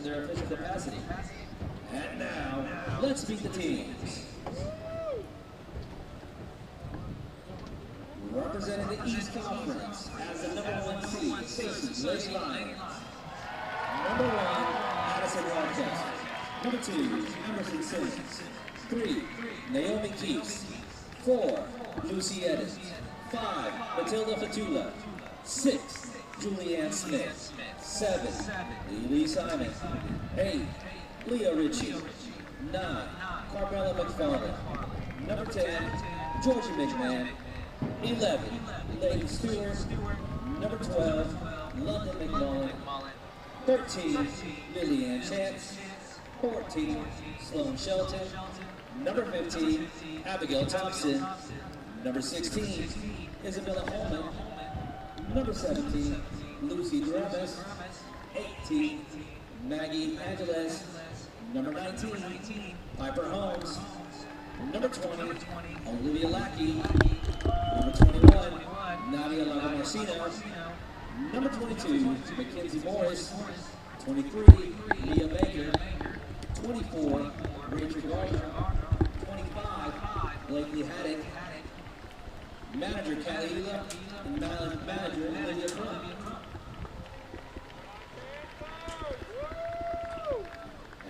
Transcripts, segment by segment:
in their official capacity. And now, let's meet the teams. Representing the East Conference as the #1 seed, Searcy Lady Lions. #1, Addison Rochester. #2, Emerson Simmons. 3, Naomi Keefe. 4, Lucy Edens. 5, Matilda Fatula. 6, Julianne Smith. 7, Lee Simon. 8, Leah Ritchie. 9, Carmela McFarland. #10, Georgia McMahon. 11, Lady Stewart. #12, London McMullen. 13, Lillian Chance. 14, Sloan Shelton. #15, Abigail Thompson. #16, Isabella Holman. #17, Lucy Dramis. 18, Maggie Angeles. #19, Piper Holmes. #20, Olivia Lackey. #21, Nadia Lagomarcino. #22, Mackenzie Morris. 23, Mia Baker. 24, Rachel Gardner. 25, Blakely Haddock. Manager Callie Ela, and manager Lydia Brooke.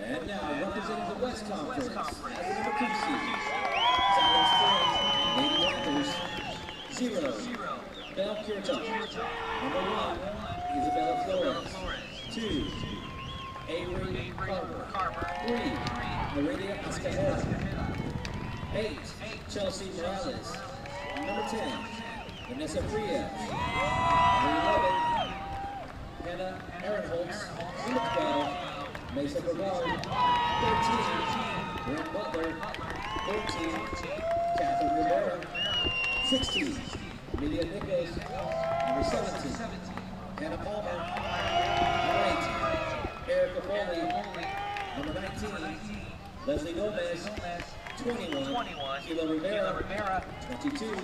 And now, representing the West Conference as the #2 seed, Siloam Springs, Lady Panthers. 0, Belle Kirchhoff. #1, Isabella Flores. 2, Avery Carver. 3, Meridia Escajeda. 8, Chelsea Morales. #10, Vanessa Frias. #11, Hannah Aaronholtz. #12, Mesa Brevard. 13, Brent Butler. 14, Catherine Rivera. 16, Amelia Nichols. #17, Hannah Palmer. #18, Erica Foley. #19, Leslie Gomez. 21, Kilo Rivera. 22,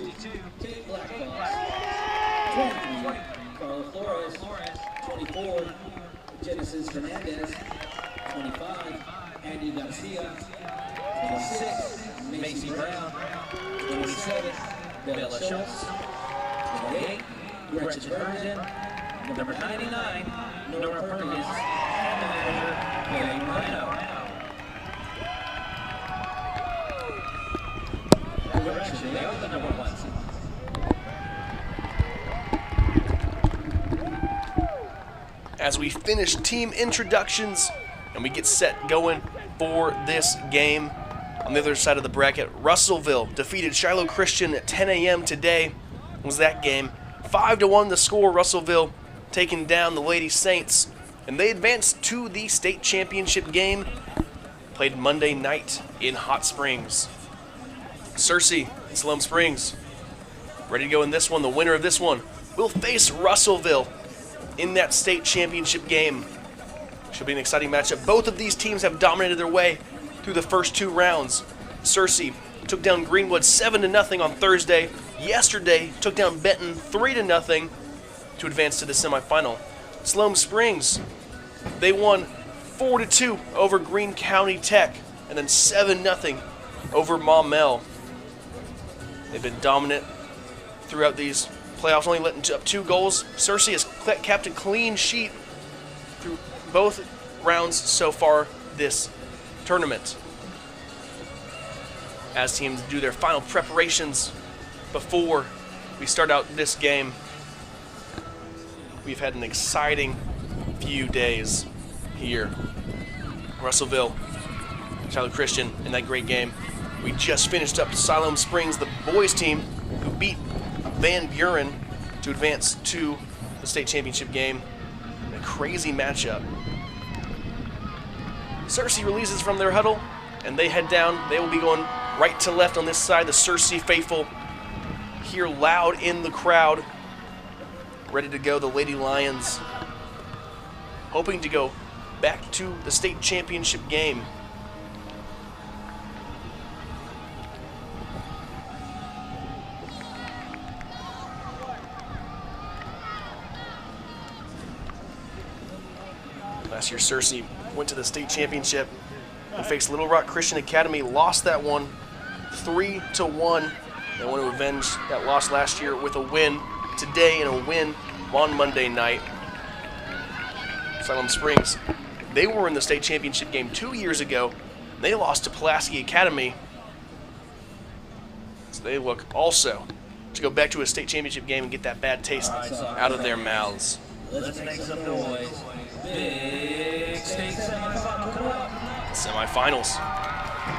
Kate Blackfox. 23, Carla Flores. 24, Genesis Hernandez. 25, Andy Garcia. 26, Macy Brown. 27, Bella Schultz. 28, Gretchen Bergen. #99, Nora Perkins. And the manager, Barry Moreno. They are the #1 seed. As we finish team introductions and we get set going for this game, on the other side of the bracket, Russellville defeated Shiloh Christian at 10 a.m. today. Was that game 5-1 the score? Russellville taking down the Lady Saints, and they advanced to the state championship game played Monday night in Hot Springs. Searcy and Siloam Springs ready to go in this one. The winner of this one will face Russellville in that state championship game. Should be an exciting matchup. Both of these teams have dominated their way through the first 2 rounds. Searcy took down Greenwood 7-0 on Thursday. Yesterday took down Benton 3-0 to advance to the semifinal. Siloam Springs, they won 4-2 over Greene County Tech and then 7-0 over Maumelle. They've been dominant throughout these playoffs, only letting up 2 goals. Searcy has kept a clean sheet through both rounds so far this tournament. As teams do their final preparations before we start out this game, we've had an exciting few days here. Russellville, Shiloh Christian in that great game. We just finished up Siloam Springs, the boys team, who beat Van Buren to advance to the state championship game. A crazy matchup. Searcy releases from their huddle, and they head down. They will be going right to left on this side. The Searcy faithful here loud in the crowd, ready to go. The Lady Lions hoping to go back to the state championship game. Last year, Searcy went to the state championship and faced Little Rock Christian Academy, lost that one 3-1. They want to avenge that loss last year with a win today and a win on Monday night. Siloam Springs, they were in the state championship game 2 years ago. They lost to Pulaski Academy. So they look also to go back to a state championship game and get that bad taste out of their mouths. Let's make some noise. Big state Semifinals.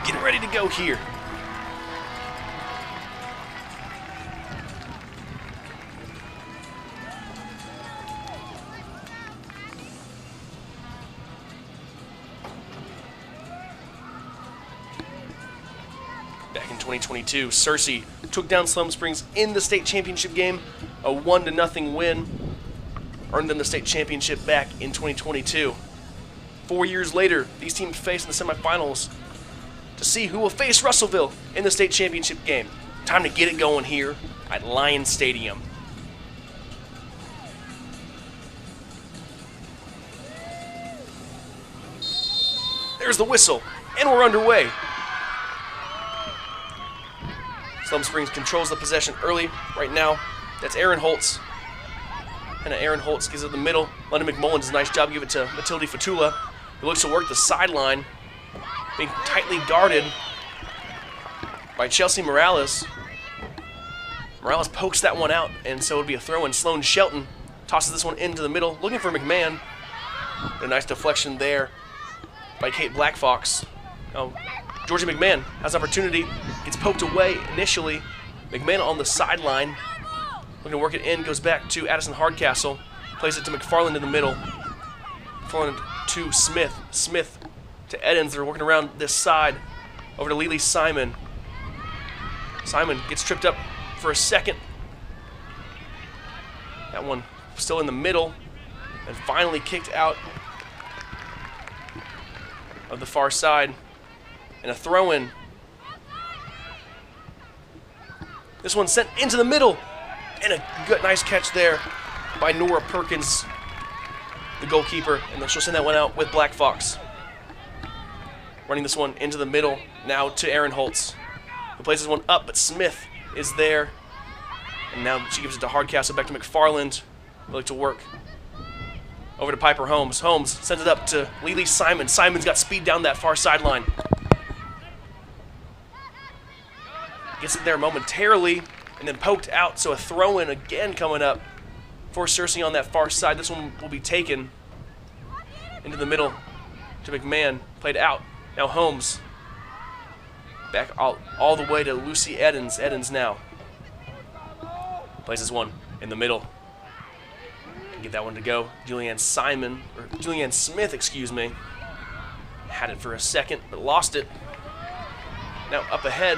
Getting ready to go here. Back in 2022, Searcy took down Siloam Springs in the state championship game, a 1-0 win, earned them the state championship back in 2022. 4 years later, these teams face in the semifinals to see who will face Russellville in the state championship game. Time to get it going here at Lion Stadium. There's the whistle, and we're underway. Siloam Springs controls the possession early right now. That's Aaron Holtz. And Aaron Holtz gives it the middle. London McMullen does a nice job, give it to Matilde Fatula, who looks to work the sideline, being tightly guarded by Chelsea Morales. Morales pokes that one out, and so it would be a throw in. Sloan Shelton tosses this one into the middle, looking for McMahon. A nice deflection there by Kate Blackfox. Now, Georgia McMahon has an opportunity, gets poked away initially. McMahon on the sideline, looking to work it in, goes back to Addison Hardcastle, plays it to McFarland in the middle. McFarland to Smith, Smith to Edens. They're working around this side, over to Lily Simon. Simon gets tripped up for a second. That one still in the middle, and finally kicked out of the far side. And a throw-in. This one sent into the middle. And a good, nice catch there by Nora Perkins, the goalkeeper. And she'll send that one out with Black Fox. Running this one into the middle now to Aaron Holtz, who plays this one up, but Smith is there. And now she gives it to Hardcastle, back to McFarland. They like to work over to Piper Holmes. Holmes sends it up to Lily Simon. Simon's got speed down that far sideline. Gets it there momentarily, and then poked out, so a throw-in again coming up for Searcy on that far side. This one will be taken into the middle to McMahon. Played out. Now Holmes. Back all the way to Lucy Edens. Edens now. Plays this one in the middle. Get that one to go. Julianne Smith, excuse me. Had it for a second, but lost it. Now up ahead.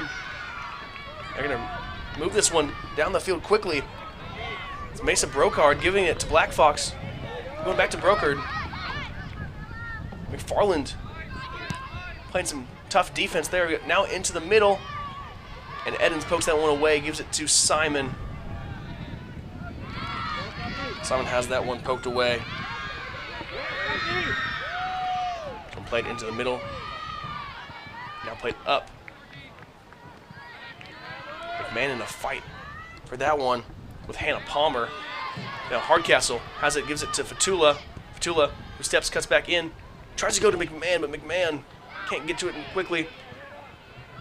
They're going to move this one down the field quickly. It's Mesa Brocard giving it to Black Fox. Going back to Brocard. McFarland playing some tough defense there. Now into the middle. And Edens pokes that one away, gives it to Simon. Simon has that one poked away. One played into the middle. Now played up. McMahon in a fight for that one with Hannah Palmer. Now Hardcastle has it, gives it to Fatula. Fatula, who steps, cuts back in, tries to go to McMahon, but McMahon can't get to it quickly.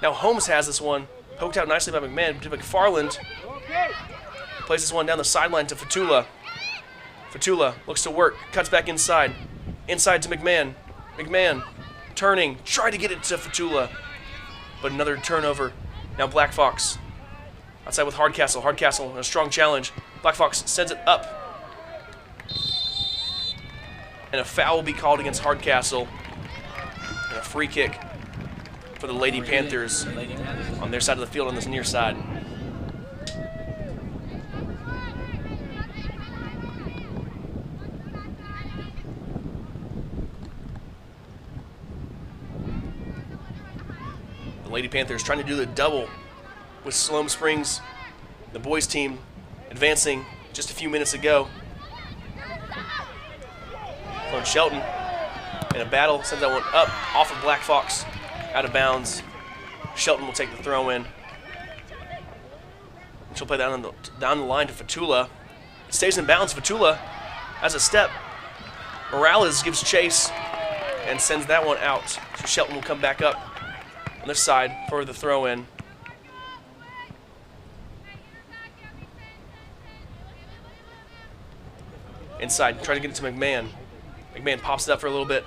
Now Holmes has this one, poked out nicely by McMahon to McFarland. Plays this one down the sideline to Fatula. Fatula looks to work, cuts back inside. Inside to McMahon. McMahon turning, tried to get it to Fatula, but another turnover. Now Black Fox outside with Hardcastle. Hardcastle, a strong challenge. Black Fox sends it up. And a foul will be called against Hardcastle. And a free kick for the Lady Panthers on their side of the field on this near side. The Lady Panthers trying to do the double with Siloam Springs, the boys team, advancing just a few minutes ago. Sloan Shelton, and in a battle. Sends that one up off of Black Fox, out of bounds. Shelton will take the throw in. She'll play down the line to Fatula. It stays in bounds. Fatula has a step. Morales gives chase and sends that one out. So Shelton will come back up on this side for the throw in. Inside, trying to get it to McMahon. McMahon pops it up for a little bit.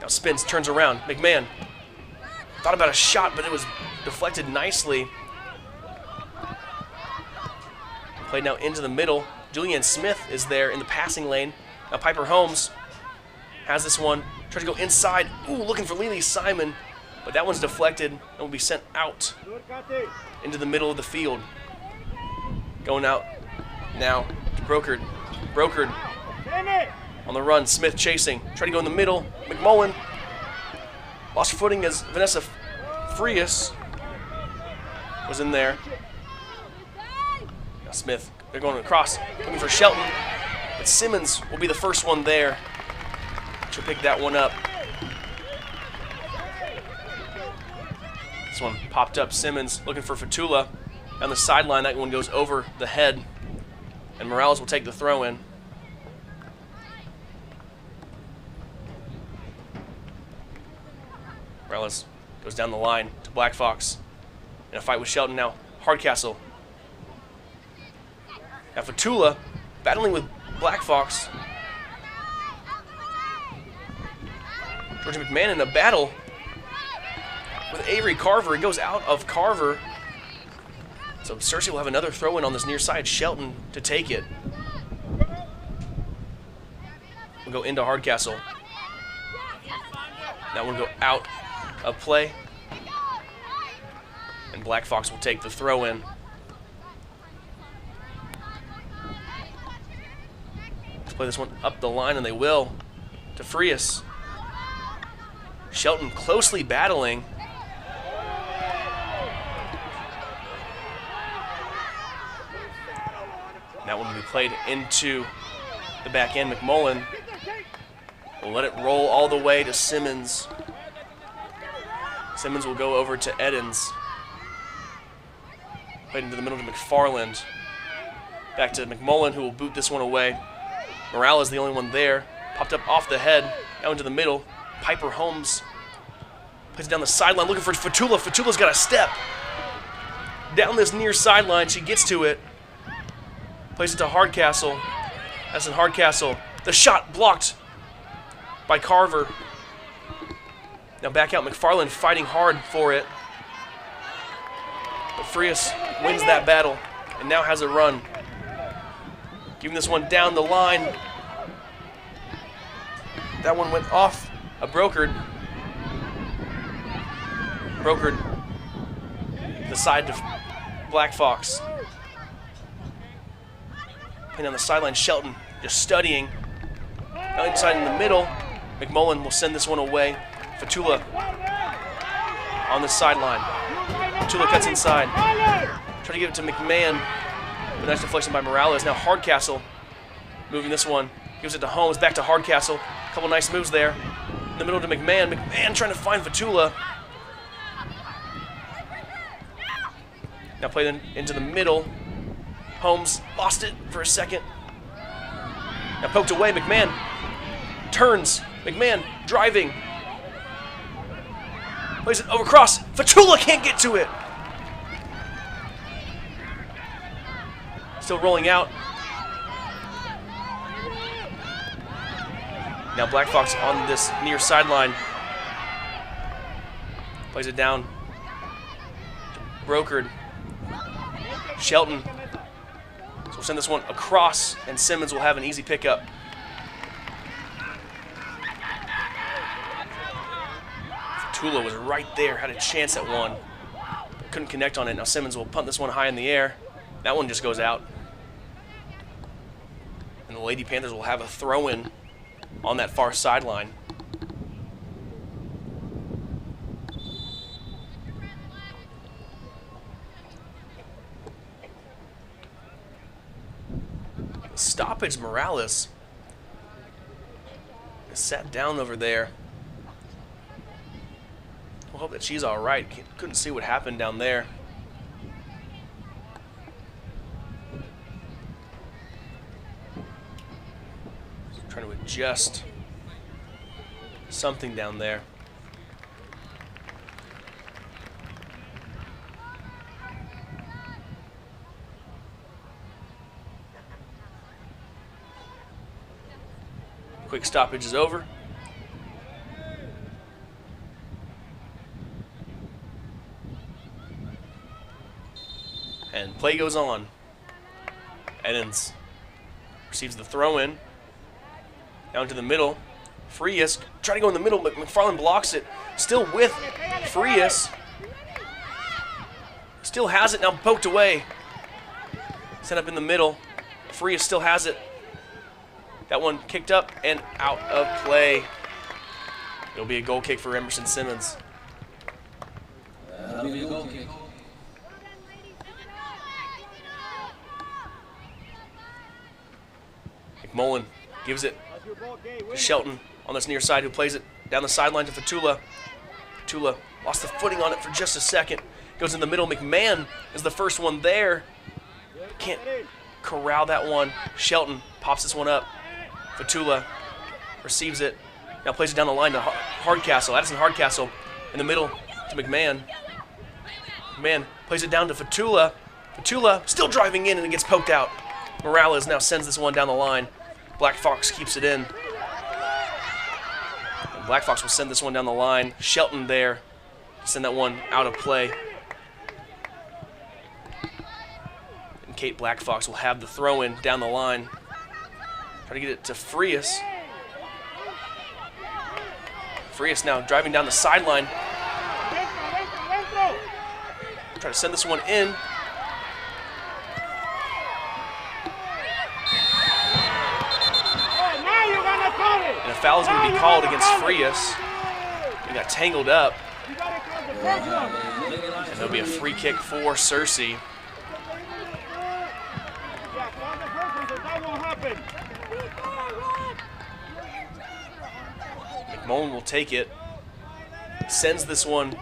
Now spins, turns around. McMahon thought about a shot, but it was deflected nicely. Played now into the middle. Julianne Smith is there in the passing lane. Now Piper Holmes has this one. Tries to go inside. Ooh, looking for Lily Simon. But that one's deflected and will be sent out into the middle of the field. Going out now to Brokered. Brokered on the run. Smith chasing. Trying to go in the middle. McMullen lost footing as Vanessa Frias was in there. Now Smith, they're going across, looking for Shelton. But Simmons will be the first one there. She'll pick that one up. This one popped up. Simmons looking for Fatula. On the sideline, that one goes over the head. And Morales will take the throw in. Morales goes down the line to Black Fox. In a fight with Shelton now. Hardcastle. Now Fatula battling with Black Fox. Georgia McMahon in a battle with Avery Carver. He goes out of Carver. So Searcy will have another throw in on this near side. Shelton to take it. We'll go into Hardcastle. That one will go out of play. And Black Fox will take the throw in. Let's play this one up the line, and they will. To Frias. Shelton closely battling. That one will be played into the back end. McMullen will let it roll all the way to Simmons. Simmons will go over to Edens. Played into the middle to McFarland. Back to McMullen, who will boot this one away. Morales is the only one there. Popped up off the head, out into the middle. Piper Holmes plays it down the sideline, looking for Fatula. Fatula's got a step. Down this near sideline, she gets to it. Plays it to Hardcastle. That's in Hardcastle. The shot blocked by Carver. Now back out, McFarland fighting hard for it. But Frias wins that battle and now has a run. Giving this one down the line. That one went off a Brokered. Brokered the side to Black Fox. Playing on the sideline, Shelton just studying. Now inside in the middle, McMullen will send this one away. Fatula on the sideline. Fatula cuts inside. Trying to give it to McMahon. But nice deflection by Morales. Now Hardcastle moving this one. Gives it to Holmes. Back to Hardcastle. A couple nice moves there. In the middle to McMahon. McMahon trying to find Fatula. Now played into the middle. Holmes lost it for a second. Now poked away. McMahon turns. McMahon driving. Plays it over cross. Fatula can't get to it. Still rolling out. Now Black Fox on this near sideline. Plays it down. Brokered. Shelton. So we'll send this one across, and Simmons will have an easy pickup. Fatula was right there, had a chance at one. But couldn't connect on it. Now Simmons will punt this one high in the air. That one just goes out. And the Lady Panthers will have a throw-in on that far sideline. Stoppage Morales Sat down over there. We'll hope that she's all right. Couldn't see what happened down there. Trying to adjust something down there. Quick stoppage is over. And play goes on. Edens receives the throw in. Down to the middle. Frias trying to go in the middle, but McFarland blocks it. Still with Frias. Still has it, now poked away. Set up in the middle. Frias still has it. That one kicked up and out of play. It'll be a goal kick for Emerson Simmons. That'll be a goal kick. McMullen gives it to Shelton on this near side, who plays it down the sideline to Fatula. Fatula lost the footing on it for just a second. Goes in the middle. McMahon is the first one there. Can't corral that one. Shelton pops this one up. Fatula receives it. Now plays it down the line to Hardcastle. Addison Hardcastle in the middle to McMahon. McMahon plays it down to Fatula. Fatula still driving in, and it gets poked out. Morales now sends this one down the line. Black Fox keeps it in. And Black Fox will send this one down the line. Shelton there to send that one out of play. And Kate Black Fox will have the throw in down the line. Try to get it to Frias. Frias now driving down the sideline. Try to send this one in. And a foul is going to be called against Frias. He got tangled up. And there'll be a free kick for Searcy. McMullen will take it. Sends this one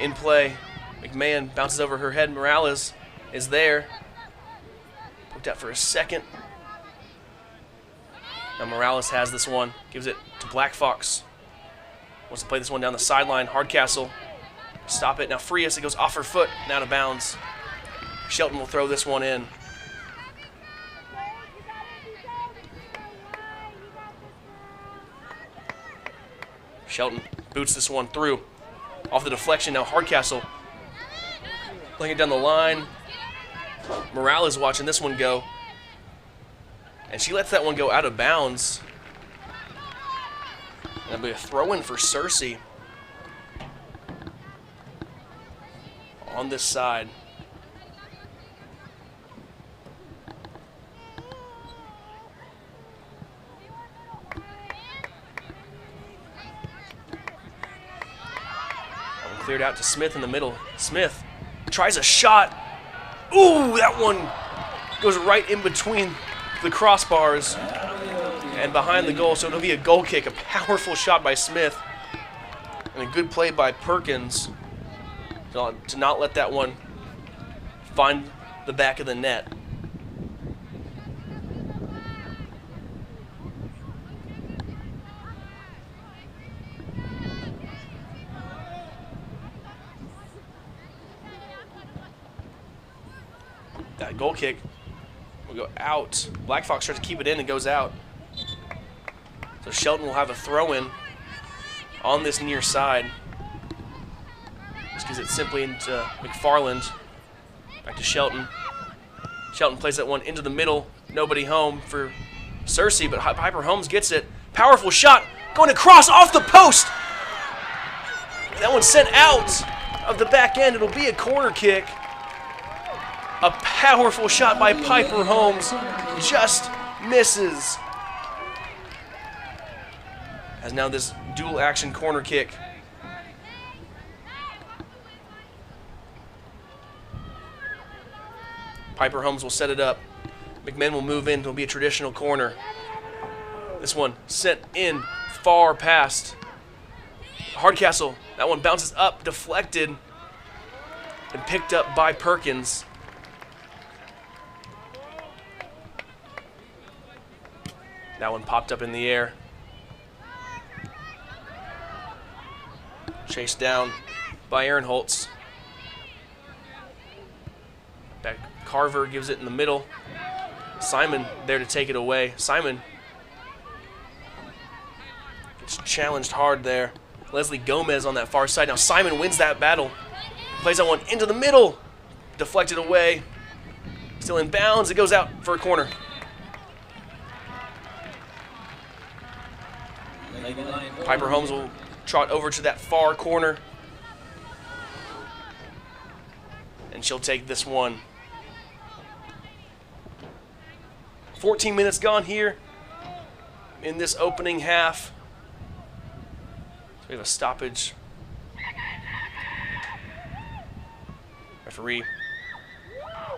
in play. McMahon bounces over her head. Morales is there. Poked out for a second. Now Morales has this one. Gives it to Black Fox. Wants to play this one down the sideline. Hardcastle. Stop it. Now Frias. It goes off her foot and out of bounds. Shelton will throw this one in. Shelton boots this one through. Off the deflection. Now Hardcastle playing it down the line. Morales watching this one go. And she lets that one go out of bounds. And it'll be a throw-in for Searcy on this side. Cleared out to Smith in the middle. Smith tries a shot. Ooh, that one goes right in between the crossbars and behind the goal, so it'll be a goal kick. A powerful shot by Smith and a good play by Perkins to not let that one find the back of the net. That goal kick will go out. Black Fox tries to keep it in and goes out. So Shelton will have a throw-in on this near side. Just gives it simply into McFarland. Back to Shelton. Shelton plays that one into the middle. Nobody home for Searcy, but Piper Holmes gets it. Powerful shot going across off the post. That one's sent out of the back end. It'll be a corner kick. A powerful shot by Piper Holmes just misses. As now this dual action corner kick. Piper Holmes will set it up. McMahon will move in. It'll be a traditional corner. This one sent in far past Hardcastle. That one bounces up, deflected, and picked up by Perkins. That one popped up in the air. Chased down by Aaron Holtz. Back Carver gives it in the middle. Simon there to take it away. Simon gets challenged hard there. Leslie Gomez on that far side. Now Simon wins that battle. Plays that one into the middle. Deflected away. Still in bounds. It goes out for a corner. Piper Holmes will trot over to that far corner. And she'll take this one. 14 minutes gone here in this opening half. So we have a stoppage. Referee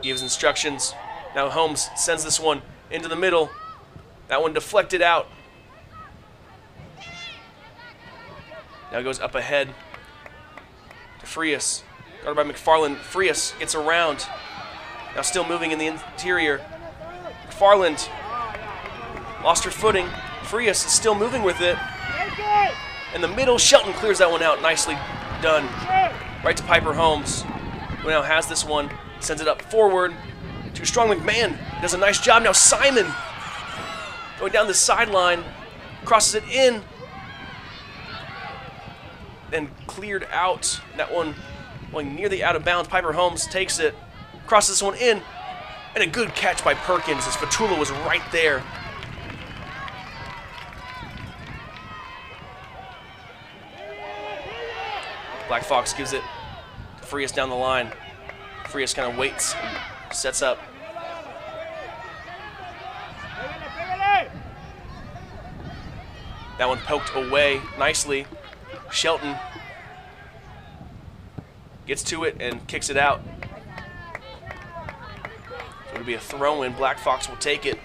gives instructions. Now Holmes sends this one into the middle. That one deflected out. Now it goes up ahead to Frias. Guarded by McFarland. Frias gets around. Now still moving in the interior. McFarland lost her footing. Frias is still moving with it. In the middle, Shelton clears that one out. Nicely done. Right to Piper Holmes, who now has this one. Sends it up forward. Too strong. McMahon does a nice job. Now Simon going down the sideline. Crosses it in. Then cleared out. That one going near the out of bounds. Piper Holmes takes it. Crosses this one in. And a good catch by Perkins as Fatula was right there. Black Fox gives it to Frias down the line. Frias kind of waits, sets up. That one poked away nicely. Shelton gets to it and kicks it out. So it'll be a throw-in. Black Fox will take it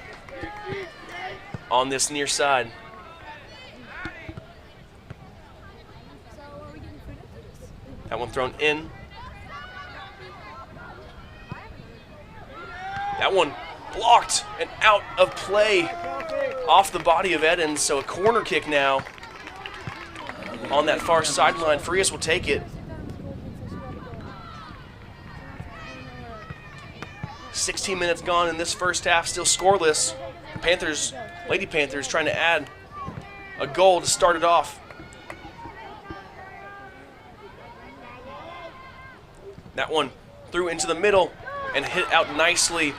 on this near side. That one thrown in. That one blocked and out of play off the body of Edens. So a corner kick now on that far sideline. Frias will take it. 16 minutes gone in this first half, still scoreless. Panthers, Lady Panthers, trying to add a goal to start it off. That one threw into the middle and hit out nicely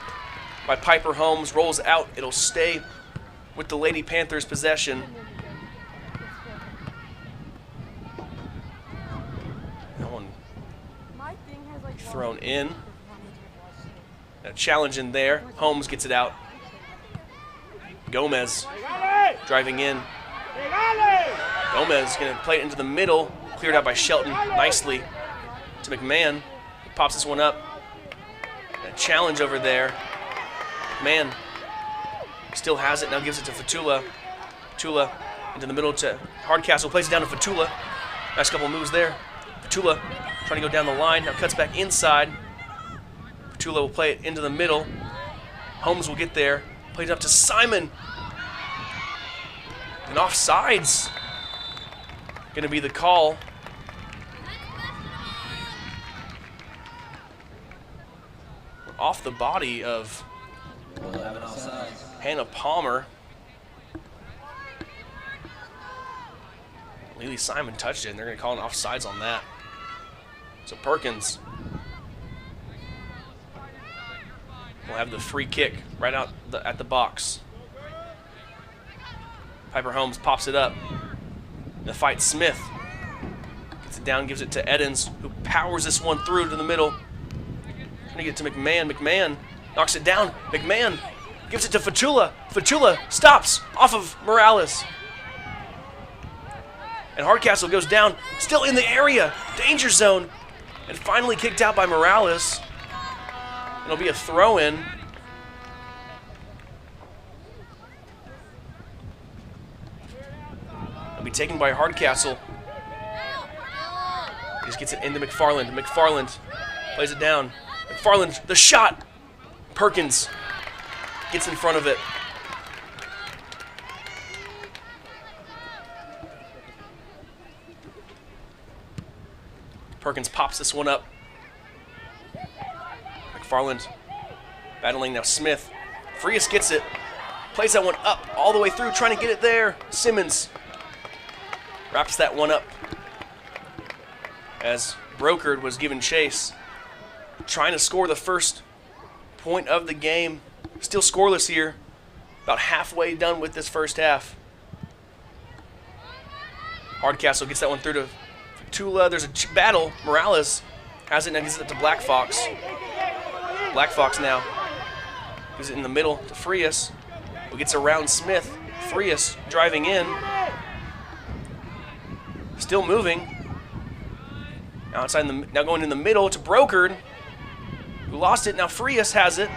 by Piper Holmes. Rolls out. It'll stay with the Lady Panthers' possession. That one thrown in. A challenge in there. Holmes gets it out. Gomez driving in. Gomez going to play it into the middle. Cleared out by Shelton nicely to McMahon. He pops this one up. A challenge over there. McMahon still has it. Now gives it to Fatula. Fatula into the middle to Hardcastle. Plays it down to Fatula. Nice couple moves there. Fatula trying to go down the line. Now cuts back inside. Fatula will play it into the middle. Holmes will get there. Plays it up to Simon. And offsides going to be the call. Off the body of Hannah Palmer. Lily Simon touched it, and they're going to call an offsides on that. So Perkins will have the free kick right out at the box. Piper Holmes pops it up. The fight Smith gets it down, gives it to Edens, who powers this one through to the middle. Trying to get it to McMahon. McMahon knocks it down. McMahon gives it to Fatula. Fatula stops off of Morales. And Hardcastle goes down, still in the area. Danger zone. And finally kicked out by Morales. It'll be a throw-in. be taken by Hardcastle. He just gets it into McFarland. McFarland plays it down. McFarland, the shot. Perkins gets in front of it. Perkins pops this one up. McFarland battling now Smith. Frias gets it. Plays that one up all the way through, trying to get it there. Simmons wraps that one up as Brokered was given chase. Trying to score the first point of the game. Still scoreless here. About halfway done with this first half. Hardcastle gets that one through to Tula. There's a battle. Morales has it and gives it to Black Fox. Black Fox now gives it in the middle to Frias, who gets around Smith. Frias driving in. Still moving. Now now going in the middle to Brokered, who lost it. Now Frias has it.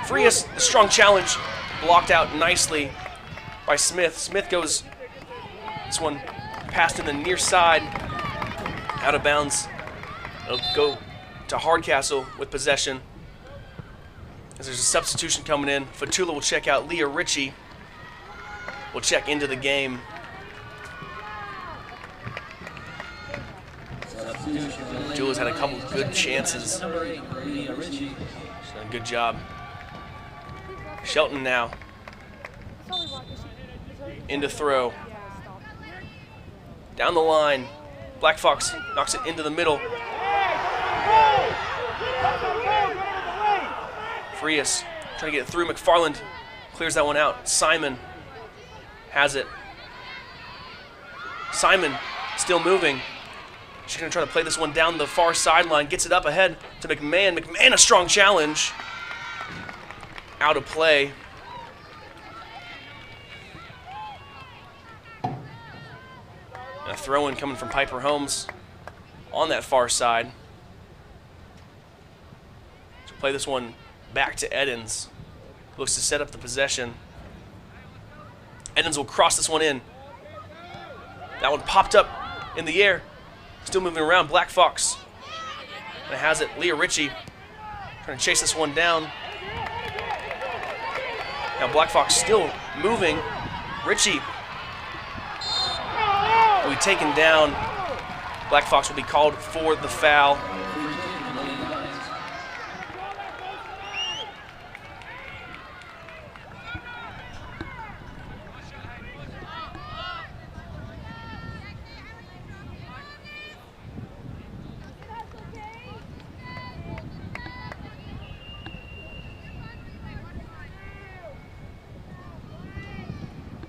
Frias, the strong challenge, blocked out nicely by Smith. Smith goes, this one passed in the near side, out of bounds. It'll go to Hardcastle with possession. As there's a substitution coming in. Fatula will check out. Leah Ritchie will check into the game. Fatula's had a couple good chances. She's done a good job. Shelton now. Into throw. Down the line. Black Fox knocks it into the middle. Frias trying to get it through. McFarland clears that one out. Simon has it. Simon still moving. She's going to try to play this one down the far sideline. Gets it up ahead to McMahon. McMahon, a strong challenge. Out of play. A throw-in coming from Piper Holmes on that far side. So play this one back to Edens. Looks to set up the possession. Edens will cross this one in. That one popped up in the air. Still moving around. Black Fox. And it has it. Leah Ritchie trying to chase this one down. Now Black Fox still moving. Ritchie will be taken down. Black Fox will be called for the foul.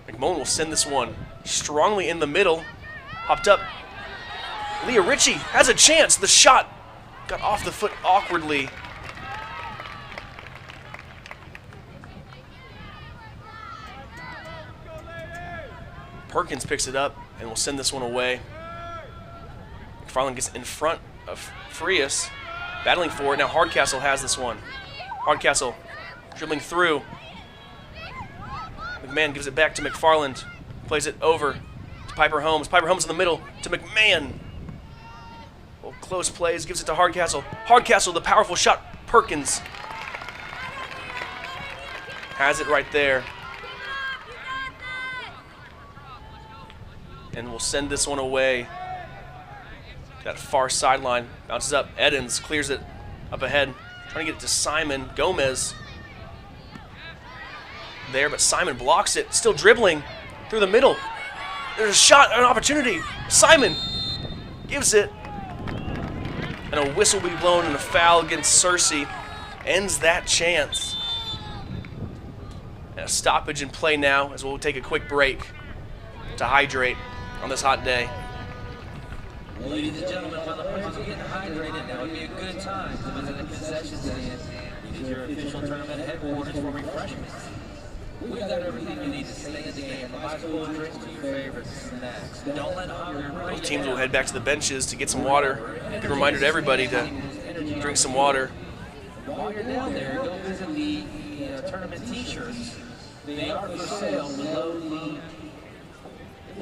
McMullen will send this one strongly in the middle. Hopped up. Leah Ritchie has a chance. The shot got off the foot awkwardly. Perkins picks it up and will send this one away. McFarland gets in front of Frias, battling for it. Now Hardcastle has this one. Hardcastle dribbling through. McMahon gives it back to McFarland. Plays it over to Piper Holmes. Piper Holmes in the middle to McMahon. Well, close plays, gives it to Hardcastle. Hardcastle, the powerful shot. Perkins has it right there. And we'll send this one away. That far sideline. Bounces up. Edens clears it up ahead. Trying to get it to Simon Gomez. There, but Simon blocks it. Still dribbling through the middle. There's a shot, an opportunity. Simon gives it. And a whistle will be blown and a foul against Searcy ends that chance. And a stoppage in play now as we'll take a quick break to hydrate on this hot day. Ladies and gentlemen, while the players are getting hydrated, now would be a good time to visit the concession stand. Visit your official tournament headquarters for refreshments. We've got everything you need to stay in the game, from ice cold drinks to your favorite snacks. Don't let hunger. Both teams will head back to the benches to get some water. Good reminder to everybody to drink some water. While you're down there, go visit the tournament t-shirts. They are for sale below the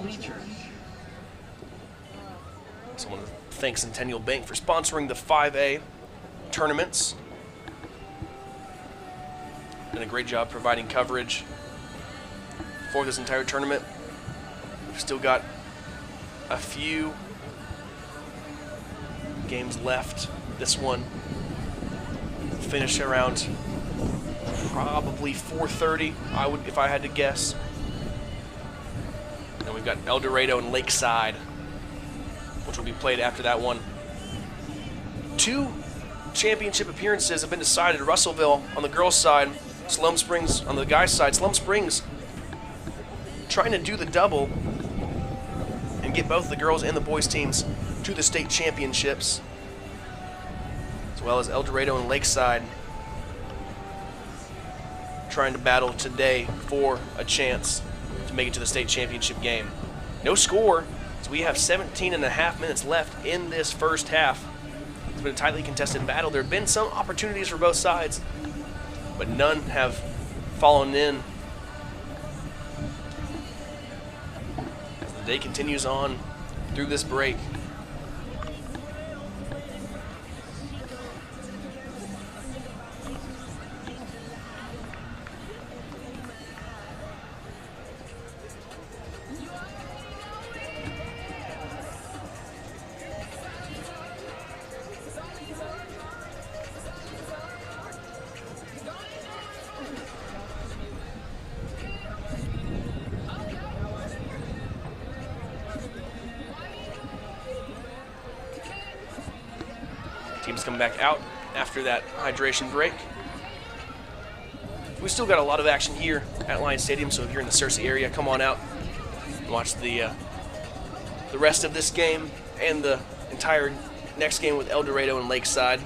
bleachers. So I want to thank Centennial Bank for sponsoring the 5A tournaments. Done a great job providing coverage for this entire tournament. We've still got a few games left. This one will finish around probably 4:30, if I had to guess. And we've got El Dorado and Lakeside, which will be played after that one. 2 championship appearances have been decided. Russellville on the girls' side, Siloam Springs on the guys' side. Siloam Springs trying to do the double and get both the girls and the boys teams to the state championships, as well as El Dorado and Lakeside trying to battle today for a chance to make it to the state championship game. No score, so we have 17.5 minutes left in this first half. It's been a tightly contested battle. There have been some opportunities for both sides, but none have fallen in. As the day continues on through this break. Teams come back out after that hydration break. We still got a lot of action here at Lions Stadium, so if you're in the Searcy area, come on out and watch the rest of this game and the entire next game with El Dorado and Lakeside.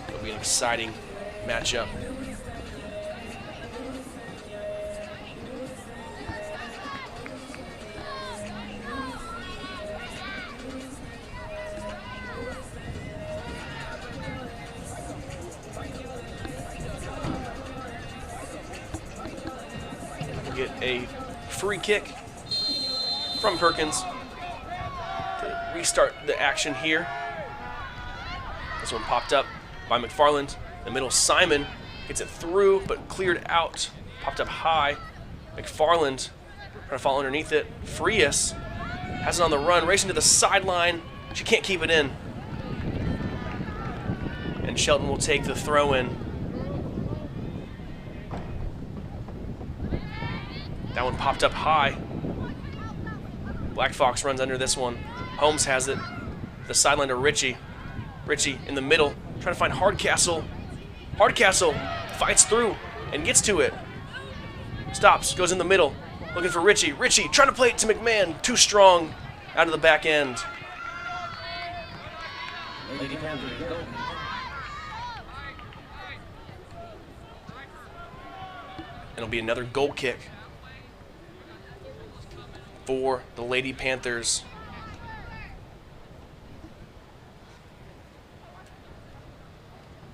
It'll be an exciting matchup. Get a free kick from Perkins to restart the action here. This one popped up by McFarland. In the middle, Simon gets it through, but cleared out. Popped up high. McFarland trying to fall underneath it. Frias has it on the run, racing to the sideline. She can't keep it in. And Shelton will take the throw in. That one popped up high. Black Fox runs under this one. Holmes has it. The sideline to Richie. Richie in the middle, trying to find Hardcastle. Hardcastle fights through and gets to it. Stops, goes in the middle, looking for Richie. Richie trying to play it to McMahon. Too strong out of the back end. It'll be another goal kick for the Lady Panthers.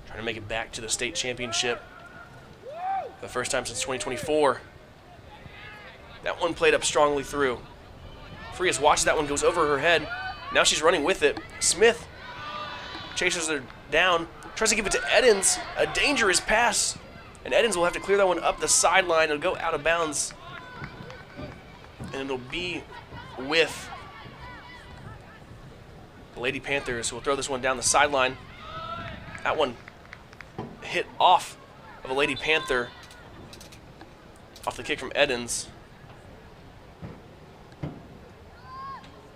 Trying to make it back to the state championship for the first time since 2024. That one played up strongly through. Frias watches that one, goes over her head. Now she's running with it. Smith chases her down, tries to give it to Eddins. A dangerous pass. And Eddins will have to clear that one up the sideline. It'll go out of bounds. And it'll be with the Lady Panthers, who will throw this one down the sideline. That one hit off of a Lady Panther, off the kick from Eddins.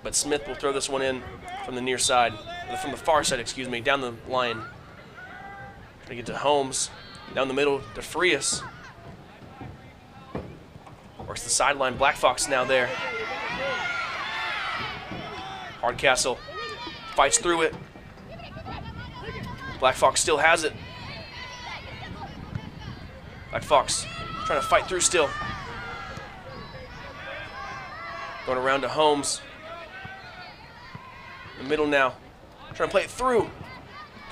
But Smith will throw this one in from the near side, from the far side, excuse me, down the line. Trying to get to Holmes, down the middle to Frias. Works the sideline. Black Fox now there. Hardcastle fights through it. Black Fox still has it. Black Fox trying to fight through still. Going around to Holmes. In the middle now. Trying to play it through.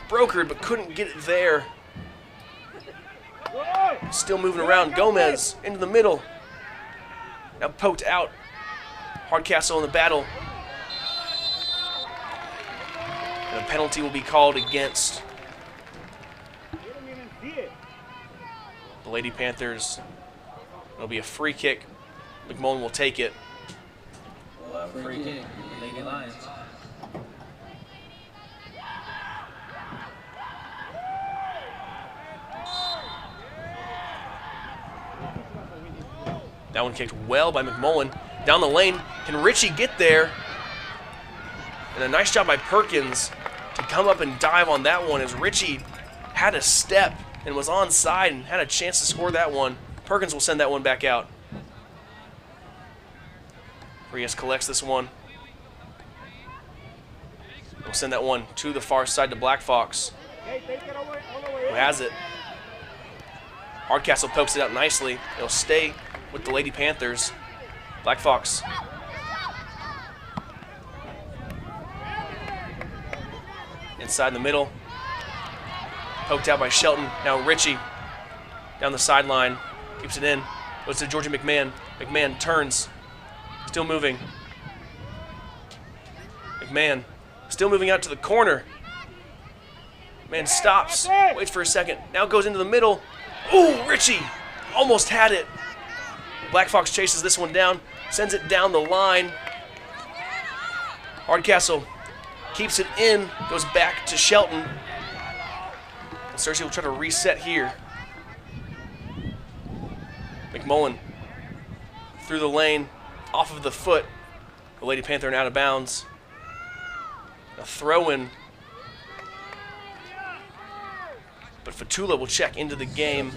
Brokered, but couldn't get it there. Still moving around. Gomez into the middle. Now poked out Hardcastle in the battle. And a penalty will be called against the Lady Panthers. It'll be a free kick. McMullen will take it. Free kick, Lady Lions. That one kicked well by McMullen. Down the lane, can Richie get there? And a nice job by Perkins to come up and dive on that one as Richie had a step and was onside and had a chance to score that one. Perkins will send that one back out. Rios collects this one. We'll send that one to the far side to Black Fox, who has it. Hardcastle pokes it out nicely. It'll stay with the Lady Panthers. Black Fox. Inside the middle. Poked out by Shelton. Now Richie down the sideline. Keeps it in. Goes to Georgia McMahon. McMahon turns. Still moving. McMahon still moving out to the corner. Man stops. Waits for a second. Now goes into the middle. Ooh, Richie almost had it. Black Fox chases this one down. Sends it down the line. Hardcastle keeps it in. Goes back to Shelton. And Searcy will try to reset here. McMullen through the lane. Off of the foot. The Lady Panther and out of bounds. A throw-in. But Fatula will check into the game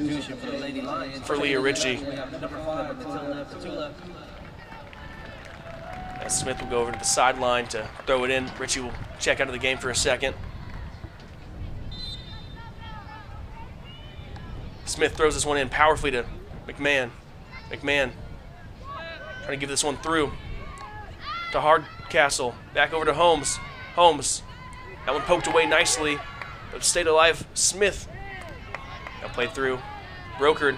for Leah Ritchie. As Smith will go over to the sideline to throw it in. Ritchie will check out of the game for a second. Smith throws this one in powerfully to McMahon. McMahon trying to give this one through to Hardcastle. Back over to Holmes. Holmes. That one poked away nicely, but stayed alive. Smith. Now played through. Brokered.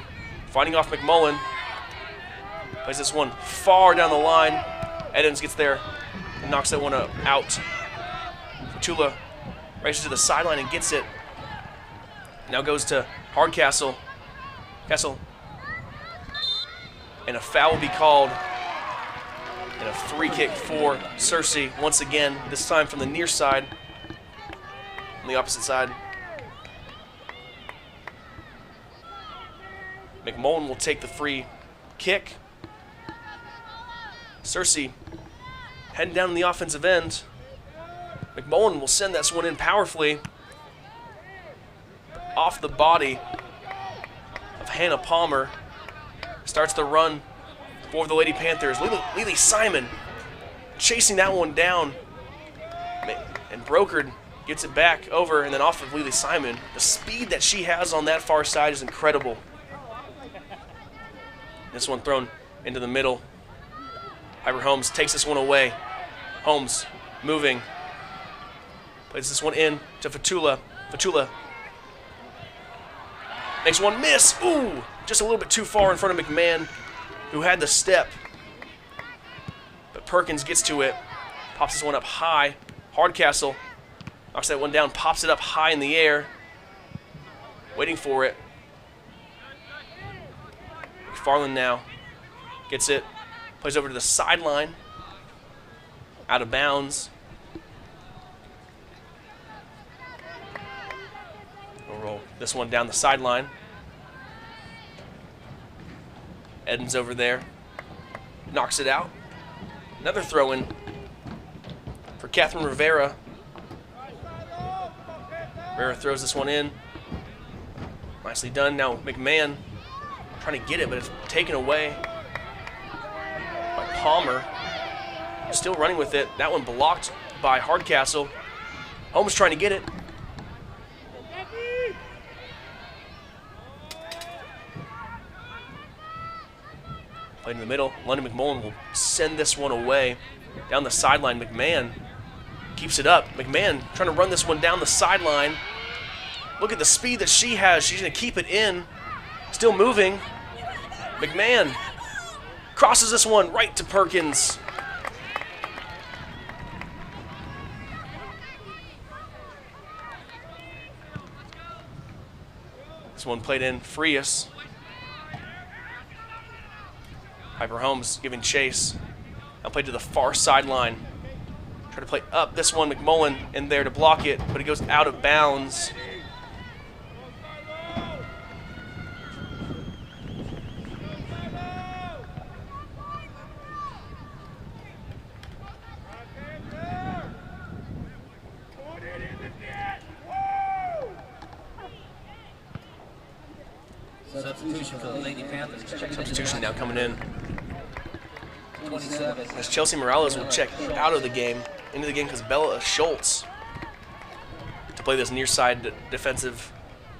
Fighting off McMullen. Plays this one far down the line. Edens gets there and knocks that one out. Fatula races to the sideline and gets it. Now goes to Hardcastle. Castle. And a foul will be called. And a free kick for Searcy once again, this time from the near side, on the opposite side. McMullen will take the free kick. Searcy heading down in the offensive end. McMullen will send this one in powerfully. Off the body of Hannah Palmer. Starts the run for the Lady Panthers. Lily Simon chasing that one down. And Brokered gets it back over and then off of Lily Simon. The speed that she has on that far side is incredible. This one thrown into the middle. Piper Holmes takes this one away. Holmes moving. Plays this one in to Fatula. Fatula makes one miss. Ooh, just a little bit too far in front of McMahon, who had the step. But Perkins gets to it. Pops this one up high. Hardcastle knocks that one down, pops it up high in the air. Waiting for it. McFarland now gets it. Plays over to the sideline. Out of bounds. We'll roll this one down the sideline. Edens over there. Knocks it out. Another throw-in for Catherine Rivera. Rivera throws this one in. Nicely done. Now McMahon trying to get it, but it's taken away by Palmer. Still running with it. That one blocked by Hardcastle. Holmes trying to get it. Played in the middle. London McMullen will send this one away. Down the sideline, McMahon keeps it up. McMahon trying to run this one down the sideline. Look at the speed that she has. She's going to keep it in. Still moving. McMahon crosses this one right to Perkins. This one played in, Frias. Piper Holmes giving chase. Now played to the far sideline. Try to play up this one, McMullen in there to block it, but it goes out of bounds. Substitution for the Lady Panthers. Substitution now coming in. 27. As Chelsea Morales will check out of the game, into the game because Bella Schultz to play this near side defensive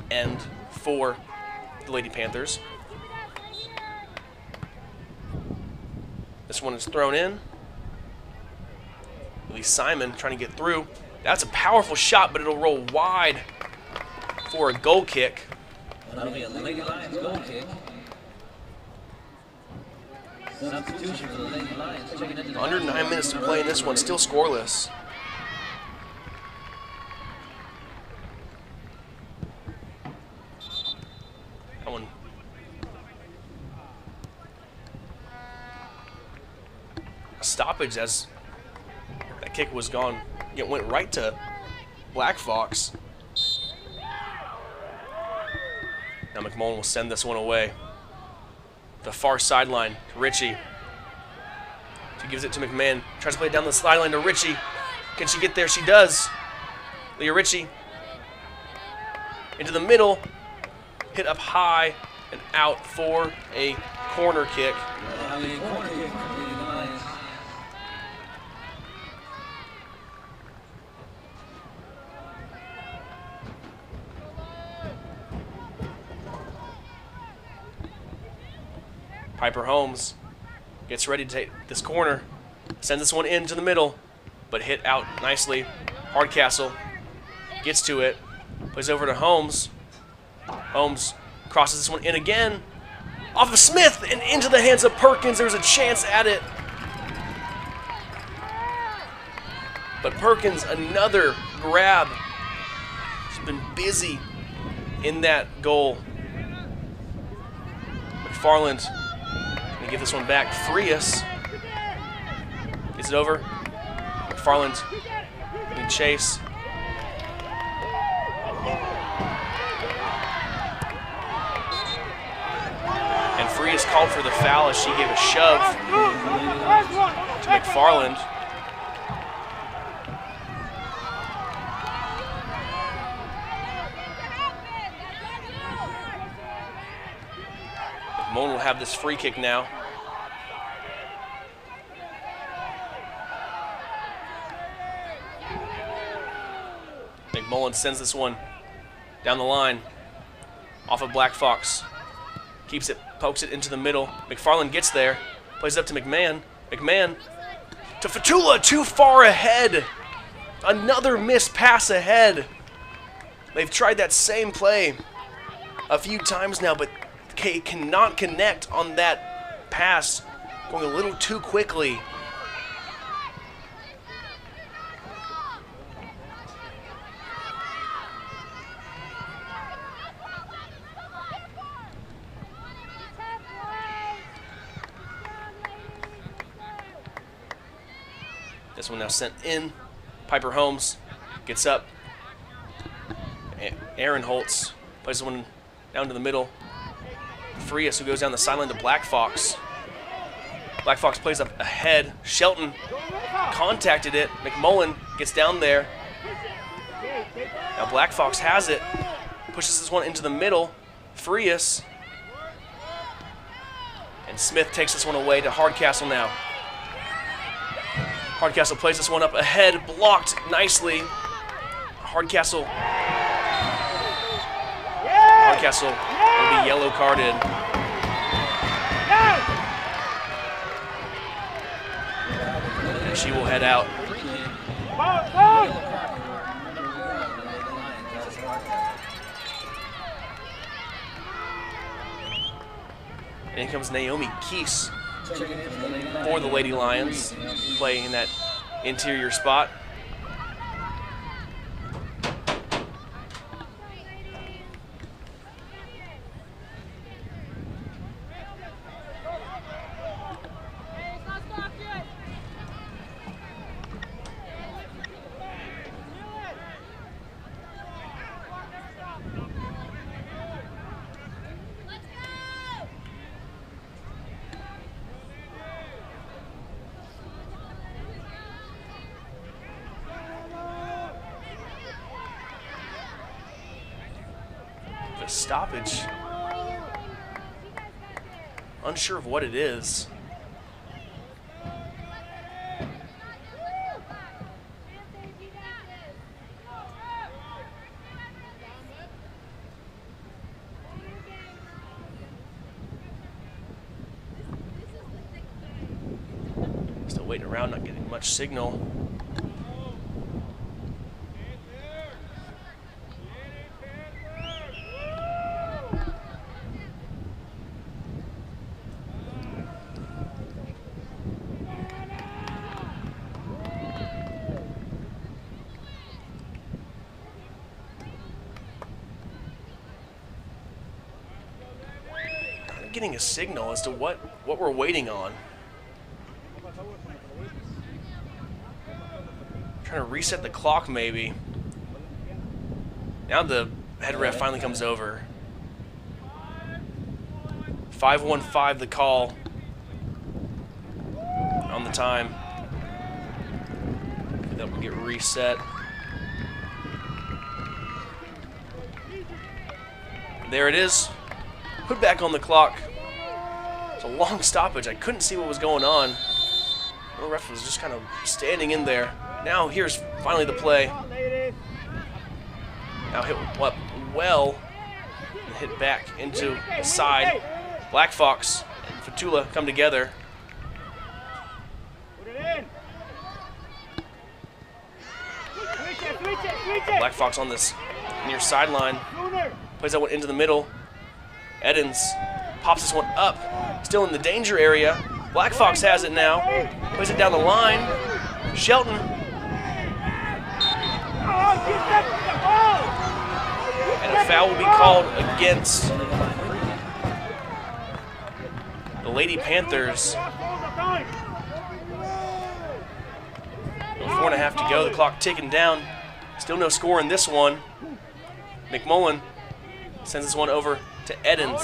end for the Lady Panthers. This one is thrown in. Lee Simon trying to get through. That's a powerful shot, but it'll roll wide for a goal kick. That'll be a Lady Lions goal kick. Substitution for the Lady Lions. Checking into the Under 9 minutes to play in this one, still scoreless. That one. A stoppage as that kick was gone. It went right to Black Fox. Now McMullen will send this one away. The far sideline to Ritchie. She gives it to McMahon. Tries to play it down the sideline to Ritchie. Can she get there? She does. Leah Ritchie into the middle. Hit up high and out for a corner kick. Piper Holmes gets ready to take this corner, sends this one into the middle, but hit out nicely. Hardcastle gets to it, plays over to Holmes. Holmes crosses this one in again, off of Smith and into the hands of Perkins. There's a chance at it. But Perkins, another grab. She's been busy in that goal. McFarland gonna give this one back. Frias gets it over. McFarland in chase. And Frias called for the foul as she gave a shove to McFarland. McMullen will have this free kick now. McMullen sends this one down the line off of Black Fox. Keeps it, pokes it into the middle. McFarland gets there, plays it up to McMahon. McMahon to Fatula, too far ahead. Another missed pass ahead. They've tried that same play a few times now, but cannot connect on that pass, going a little too quickly. This one now sent in. Piper Holmes gets up. Aaron Holtz plays one down to the middle. Frias, who goes down the sideline to Black Fox. Black Fox plays up ahead. Shelton contacted it. McMullen gets down there. Now Black Fox has it. Pushes this one into the middle. Frias. And Smith takes this one away to Hardcastle now. Hardcastle plays this one up ahead. Blocked nicely. Hardcastle will be yellow carded. And she will head out. And in comes Naomi Keese for the Lady Lions, playing in that interior spot. stoppage. Unsure of what it is. Still waiting around, not getting much signal. Getting a signal as to what we're waiting on. Trying to reset the clock maybe. Now the head ref finally comes over. 5:15 the call on the time. That will get reset. There it is. Put back on the clock. It's a long stoppage. I couldn't see what was going on. The ref was just kind of standing in there. Now here's finally the play. Now hit up well and hit back into the side. Black Fox and Fatula come together. Black Fox on this near sideline. Plays that one into the middle. Edens pops this one up. Still in the danger area. Black Fox has it now. Plays it down the line. Shelton. And a foul will be called against the Lady Panthers. 4.5 to go. The clock ticking down. Still no score in this one. McMullen sends this one over to Edens.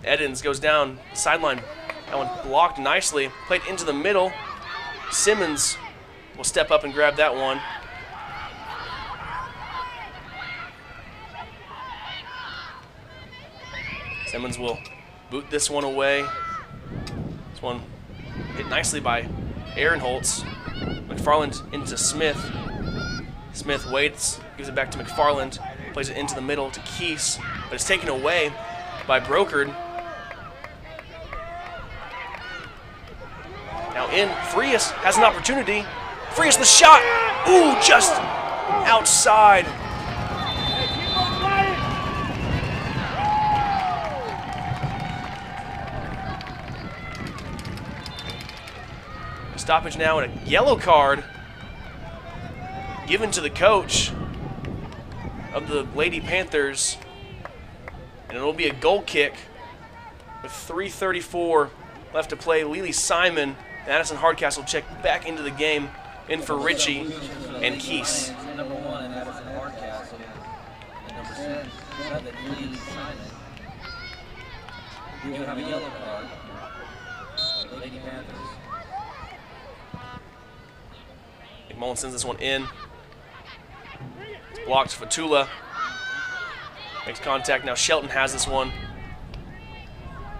Edens goes down the sideline. That one blocked nicely. Played into the middle. Simmons will step up and grab that one. Simmons will boot this one away. This one hit nicely by Aaron Holtz. McFarland into Smith. Smith waits, gives it back to McFarland, plays it into the middle to Keese, but it's taken away by Brokard. Now in, Frias has an opportunity. Frias the shot! Ooh, just outside. Stoppage now and a yellow card given to the coach of the Lady Panthers, and it'll be a goal kick with 3:34 left to play. Lily Simon and Addison Hardcastle check back into the game, in for Ritchie and Keese. Number 1 and Addison Hardcastle, and number 7 Lily Simon. You do have a yellow card for the Lady Panthers. McMullen sends this one in. Blocked. Fatula makes contact. Now Shelton has this one.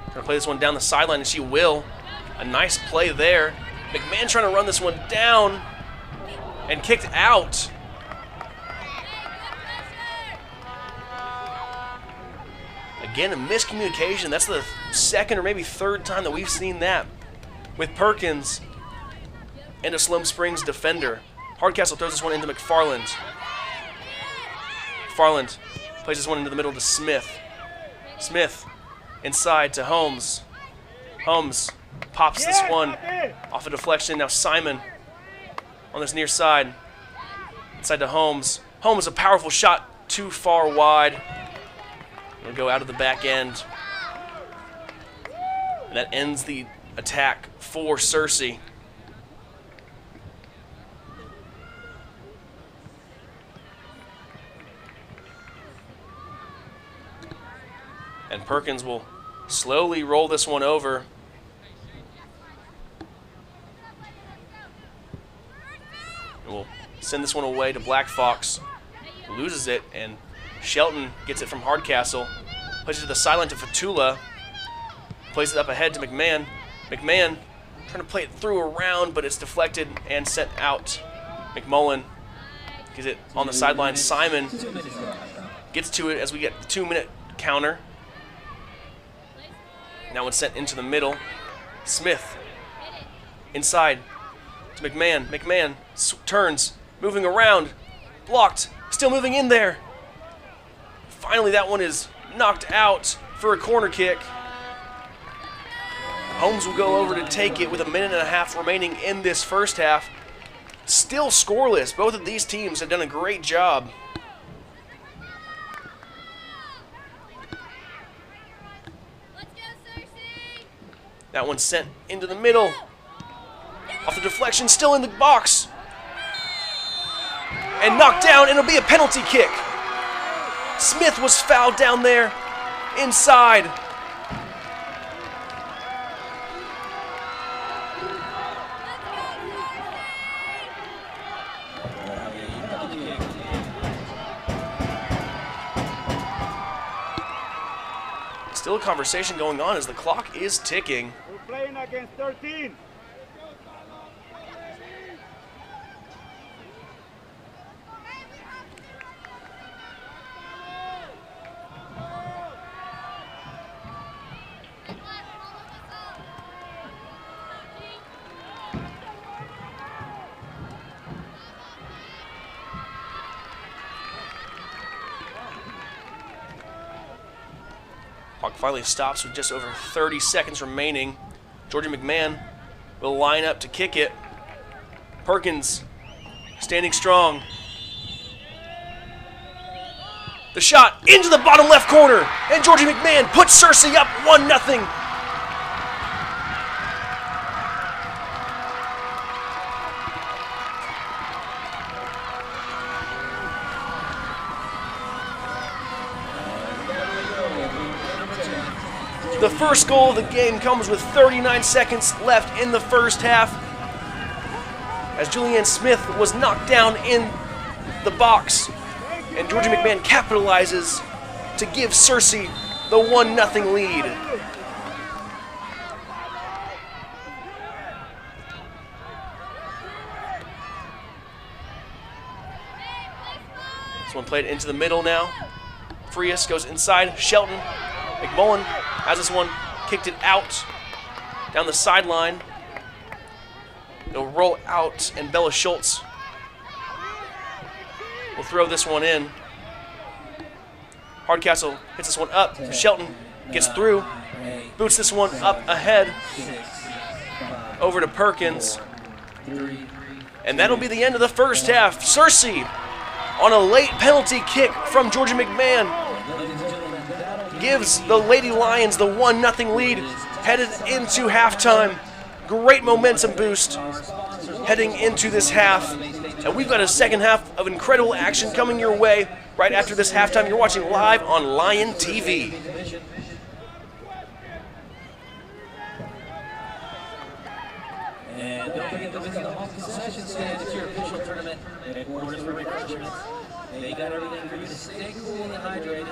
Gonna play this one down the sideline, and she will. A nice play there. McMahon trying to run this one down and kicked out. Again, a miscommunication. That's the second or maybe third time that we've seen that with Perkins and a Siloam Springs defender. Hardcastle throws this one into McFarland. McFarland plays this one into the middle to Smith. Smith inside to Holmes. Holmes pops this one off a deflection. Now Simon on this near side. Inside to Holmes. Holmes, a powerful shot, too far wide. It'll go out of the back end. And that ends the attack for Searcy. And Perkins will slowly roll this one over. And we'll send this one away to Black Fox. Loses it, and Shelton gets it from Hardcastle. Plays it to the sideline to Fatula. Plays it up ahead to McMahon. McMahon trying to play it through around, but it's deflected and sent out. McMullen gets it on the sideline. Simon gets to it as we get the 2-minute counter. Now it's sent into the middle. Smith inside to McMahon. McMahon turns, moving around, blocked, still moving in there. Finally, that one is knocked out for a corner kick. Holmes will go over to take it with 1.5 minutes remaining in this first half. Still scoreless. Both of these teams have done a great job. Let's go, Searcy! That one sent into the middle. Off the deflection, still in the box. And knocked down, and it'll be a penalty kick. Smith was fouled down there, inside. Still a conversation going on as the clock is ticking. We're playing against 13. Clock finally stops with just over 30 seconds remaining. Georgie McMahon will line up to kick it. Perkins standing strong. The shot into the bottom left corner, and Georgie McMahon puts Searcy up 1-0. The first goal of the game comes with 39 seconds left in the first half, as Julianne Smith was knocked down in the box, and Georgie McMahon capitalizes to give Searcy the 1-0 lead. This one played into the middle now. Frias goes inside. Shelton. McMullen has this one, kicked it out down the sideline. It'll roll out, and Bella Schultz will throw this one in. Hardcastle hits this one up. Shelton gets through, boots this one up ahead over to Perkins. And that'll be the end of the first half. Searcy on a late penalty kick from Georgie McMahon gives the Lady Lions the 1-0 lead headed into halftime. Great momentum boost heading into this half. And we've got a second half of incredible action coming your way right after this halftime. You're watching live on Lion TV. And don't forget to visit the home concession stand. It's your official tournament headquarters for refreshments. They got everything for you to stay cool and hydrated.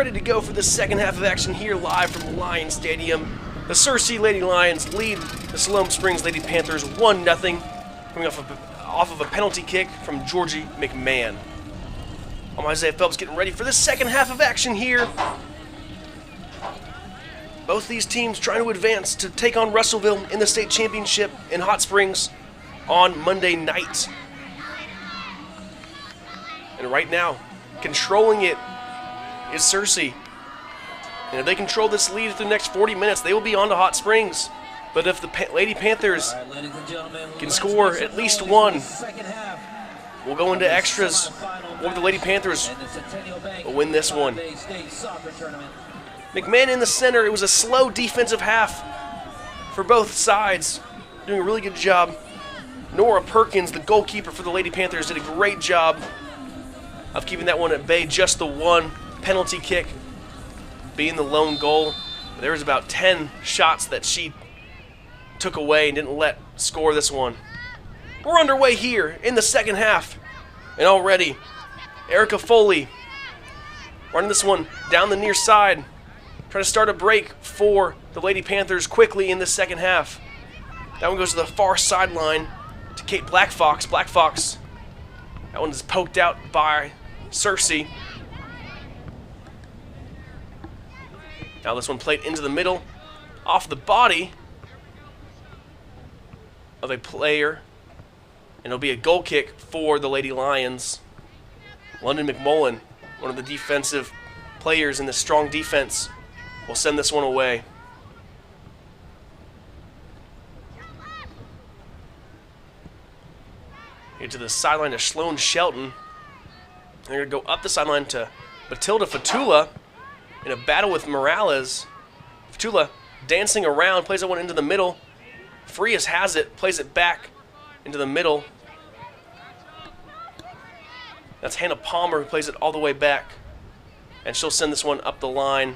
ready to go for the second half of action here live from Lion Stadium. The Searcy Lady Lions lead the Siloam Springs Lady Panthers 1-0, coming off of a penalty kick from Georgie McMahon. I'm Isaiah Phelps getting ready for the second half of action here. Both these teams trying to advance to take on Russellville in the state championship in Hot Springs on Monday night. And right now, controlling it is Searcy. And if they control this lead for the next 40 minutes, they will be on to Hot Springs. But if the Lady Panthers can score at least one, we'll go into extras, or the Lady Panthers will win this one. McMahon in the center. It was a slow defensive half for both sides, doing a really good job. Nora Perkins, the goalkeeper for the Lady Panthers, did a great job of keeping that one at bay. Just the one penalty kick being the lone goal. There was about 10 shots that she took away and didn't let score this one. We're underway here in the second half, and already Erica Foley running this one down the near side, trying to start a break for the Lady Panthers quickly in the second half. That one goes to the far sideline to Kate Blackfox. Blackfox, that one is poked out by Searcy. Now this one played into the middle, off the body of a player, and it'll be a goal kick for the Lady Lions. London McMullen, one of the defensive players in this strong defense, will send this one away. Here to the sideline to Sloan Shelton. They're going to go up the sideline to Matilda Fatula in a battle with Morales. Fatula dancing around, plays that one into the middle. Frias has it, plays it back into the middle. That's Hannah Palmer who plays it all the way back. And she'll send this one up the line.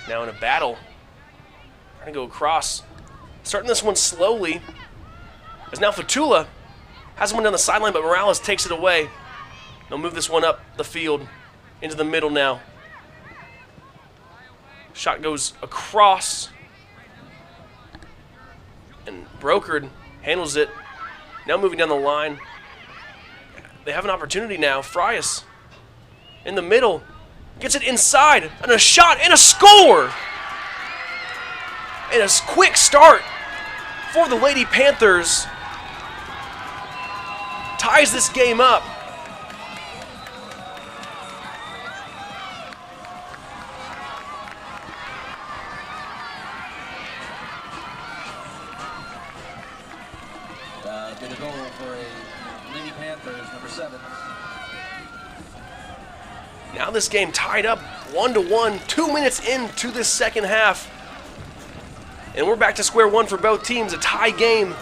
Now in a battle. Trying to go across. Starting this one slowly. As now Fatula has one down the sideline, but Morales takes it away. They'll move this one up the field into the middle now. Shot goes across. And Brokered handles it. Now moving down the line. They have an opportunity now. Frias in the middle. Gets it inside. And a shot and a score! And a quick start for the Lady Panthers. Ties this game up. Did a goal for a Lady Panthers, number 7. Now this game tied up 1-1, 2 minutes into this second half. And we're back to square one for both teams, a tie game.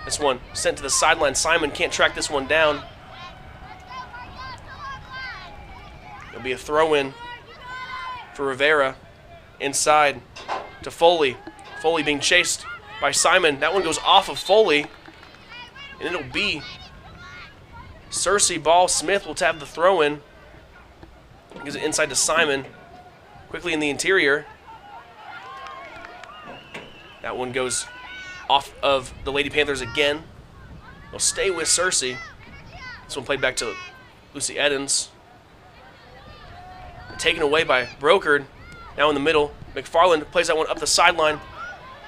This one sent to the sideline. Simon can't track this one down. It'll be a throw-in for Rivera. Inside to Foley. Foley being chased by Simon. That one goes off of Foley. And it'll be Searcy ball. Smith will have the throw-in. Gives it inside to Simon. Quickly in the interior. That one goes off of the Lady Panthers again. They'll stay with Searcy. This one played back to Lucy Edens. Taken away by Brokered. Now in the middle. McFarland plays that one up the sideline.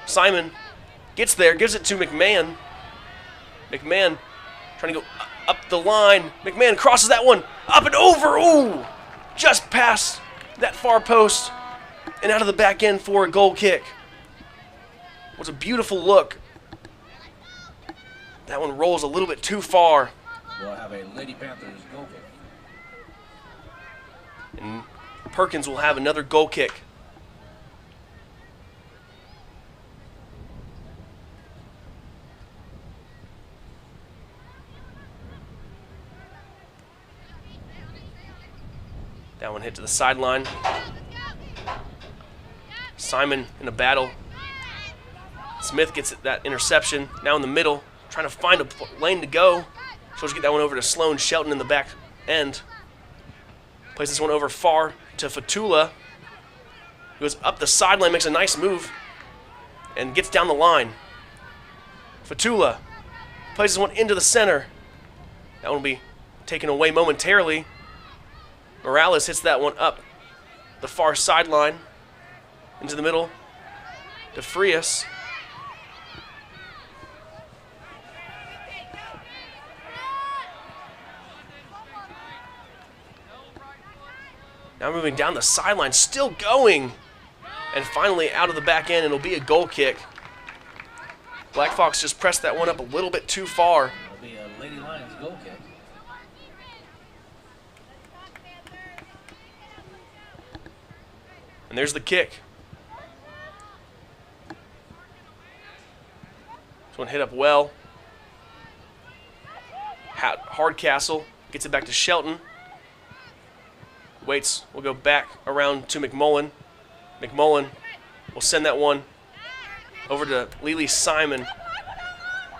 Simon gets there, gives it to McMahon. McMahon trying to go up the line. McMahon crosses that one up and over. Ooh! Just past that far post and out of the back end for a goal kick. It was a beautiful look. That one rolls a little bit too far. We'll have a Lady Panthers goal kick. And Perkins will have another goal kick. That one hit to the sideline. Simon in a battle. Smith gets that interception. Now in the middle, trying to find a lane to go. So get that one over to Sloan Shelton in the back end. Plays this one over far to Fatula. Goes up the sideline, makes a nice move, and gets down the line. Fatula plays this one into the center. That one will be taken away momentarily. Morales hits that one up the far sideline into the middle to Frias. Now moving down the sideline, still going. And finally out of the back end, it'll be a goal kick. Black Fox just pressed that one up a little bit too far. It'll be a Lady Lions goal kick. And there's the kick. This one hit up well. Hardcastle gets it back to Shelton. Waits, will go back around to McMullen. McMullen will send that one over to Lily Simon.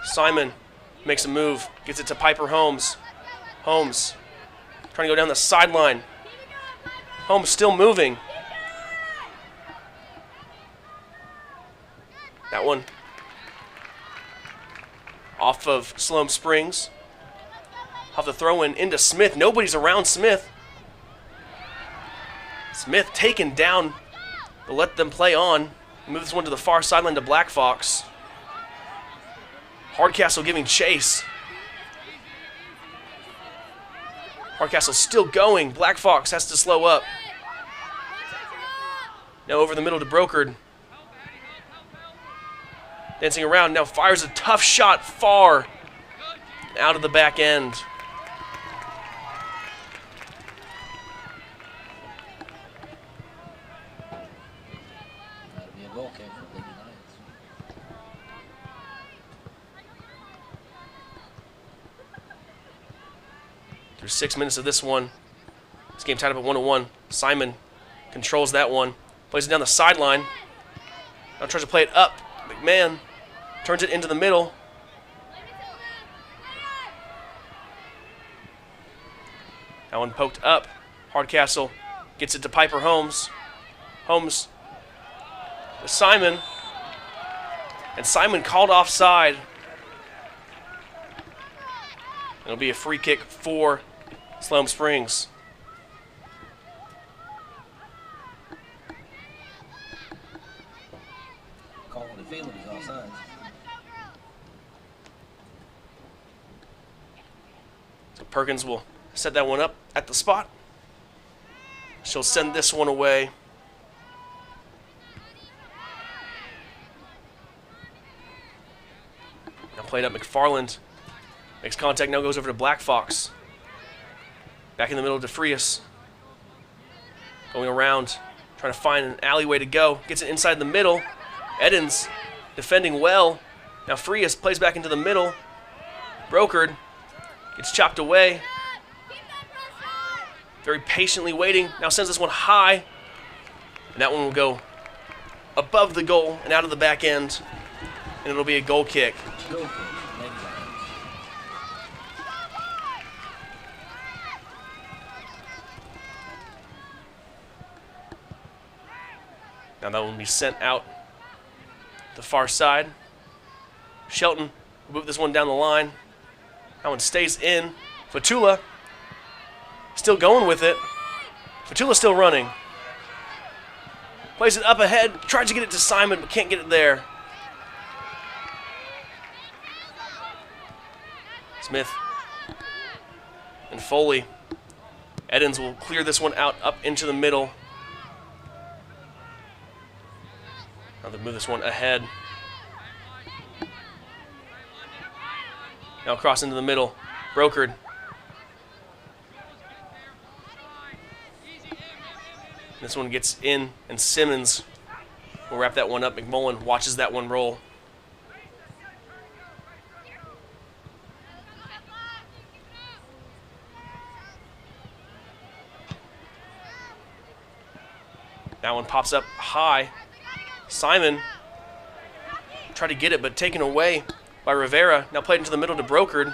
Simon makes a move, gets it to Piper Holmes. Holmes trying to go down the sideline. Holmes still moving. That one off of Siloam Springs. Off the throw-in into Smith. Nobody's around Smith. Smith taken down, but let them play on. Move this one to the far sideline to Black Fox. Hardcastle giving chase. Hardcastle still going. Black Fox has to slow up. Now over the middle to Brokered. Dancing around, now fires a tough shot far out of the back end. That'll be a goal kick for Lady Lions. Through 6 minutes of this one. This game tied up at 1-1. Simon controls that one. Plays it down the sideline. Now tries to play it up. McMahon turns it into the middle. That one poked up. Hardcastle gets it to Piper Holmes. Holmes to Simon. And Simon called offside. It'll be a free kick for Siloam Springs. Calling the field is offside. So Perkins will set that one up at the spot. She'll send this one away. Now played up McFarland. Makes contact, now goes over to Black Fox. Back in the middle to Frias. Going around, trying to find an alleyway to go. Gets it inside the middle. Edens defending well. Now Frias plays back into the middle. Brokered. Gets chopped away. Very patiently waiting. Now sends this one high. And that one will go above the goal and out of the back end. And it'll be a goal kick. Goal kick, Lady Lions. Now that one will be sent out the far side. Shelton will move this one down the line. That one stays in. Fatula still going with it. Fatula still running. Plays it up ahead. Tries to get it to Simon, but can't get it there. Smith and Foley. Edens will clear this one out up into the middle. Now they move this one ahead. Now cross into the middle. Brokered. This one gets in, and Simmons will wrap that one up. McMullen watches that one roll. That one pops up high. Simon Try to get it, but taken away by Rivera. Now played into the middle to Brokered.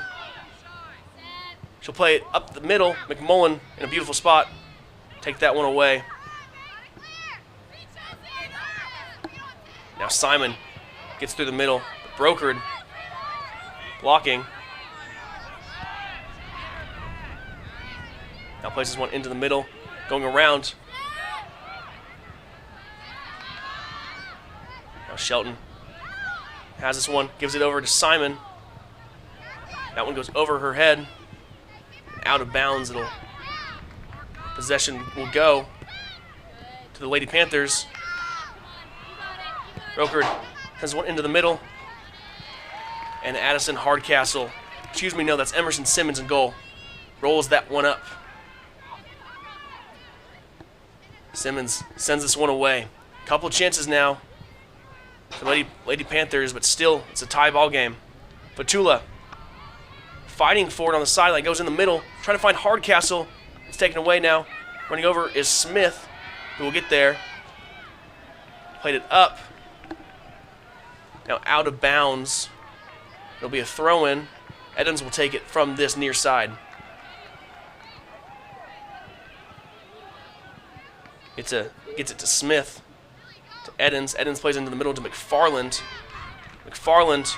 She'll play it up the middle. McMullen in a beautiful spot. Take that one away. Now Simon gets through the middle. Brokered. Blocking. Now places one into the middle. Going around. Now Shelton has this one. Gives it over to Simon. That one goes over her head. Out of bounds. Possession will go to the Lady Panthers. Brokered has one into the middle. And Addison Hardcastle. Excuse me, no, that's Emerson Simmons in goal. Rolls that one up. Simmons sends this one away. Couple chances now for Lady Panthers, but still, it's a tie ball game. Fatula fighting for it on the sideline, goes in the middle, trying to find Hardcastle. It's taken away now. Running over is Smith, who will get there. Played it up. Now out of bounds. It'll be a throw-in. Edens will take it from this near side. Gets it to Smith. To Edens. Edens plays into the middle to McFarland. McFarland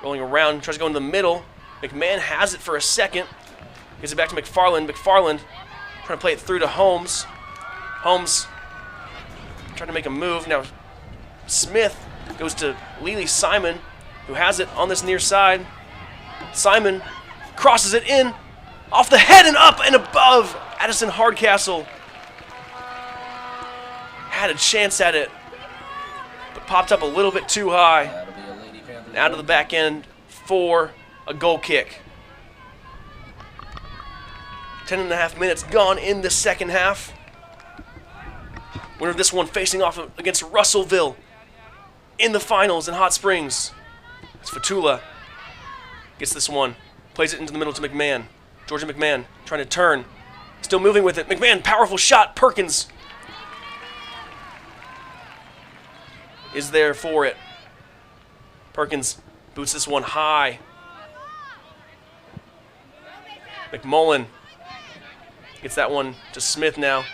rolling around, tries to go into the middle. McMahon has it for a second. Gives it back to McFarland. McFarland trying to play it through to Holmes. Holmes trying to make a move. Now Smith goes to Lily Simon, who has it on this near side. Simon crosses it in, off the head and up and above. Addison Hardcastle had a chance at it, but popped up a little bit too high. And out of the back end for a goal kick. 10.5 minutes gone in the second half. Winner of this one facing off against Russellville in the finals in Hot Springs. It's Fatula. Gets this one. Plays it into the middle to McMahon. Georgia McMahon trying to turn. Still moving with it. McMahon, powerful shot. Perkins is there for it. Perkins boots this one high. McMullen gets that one to Smith now.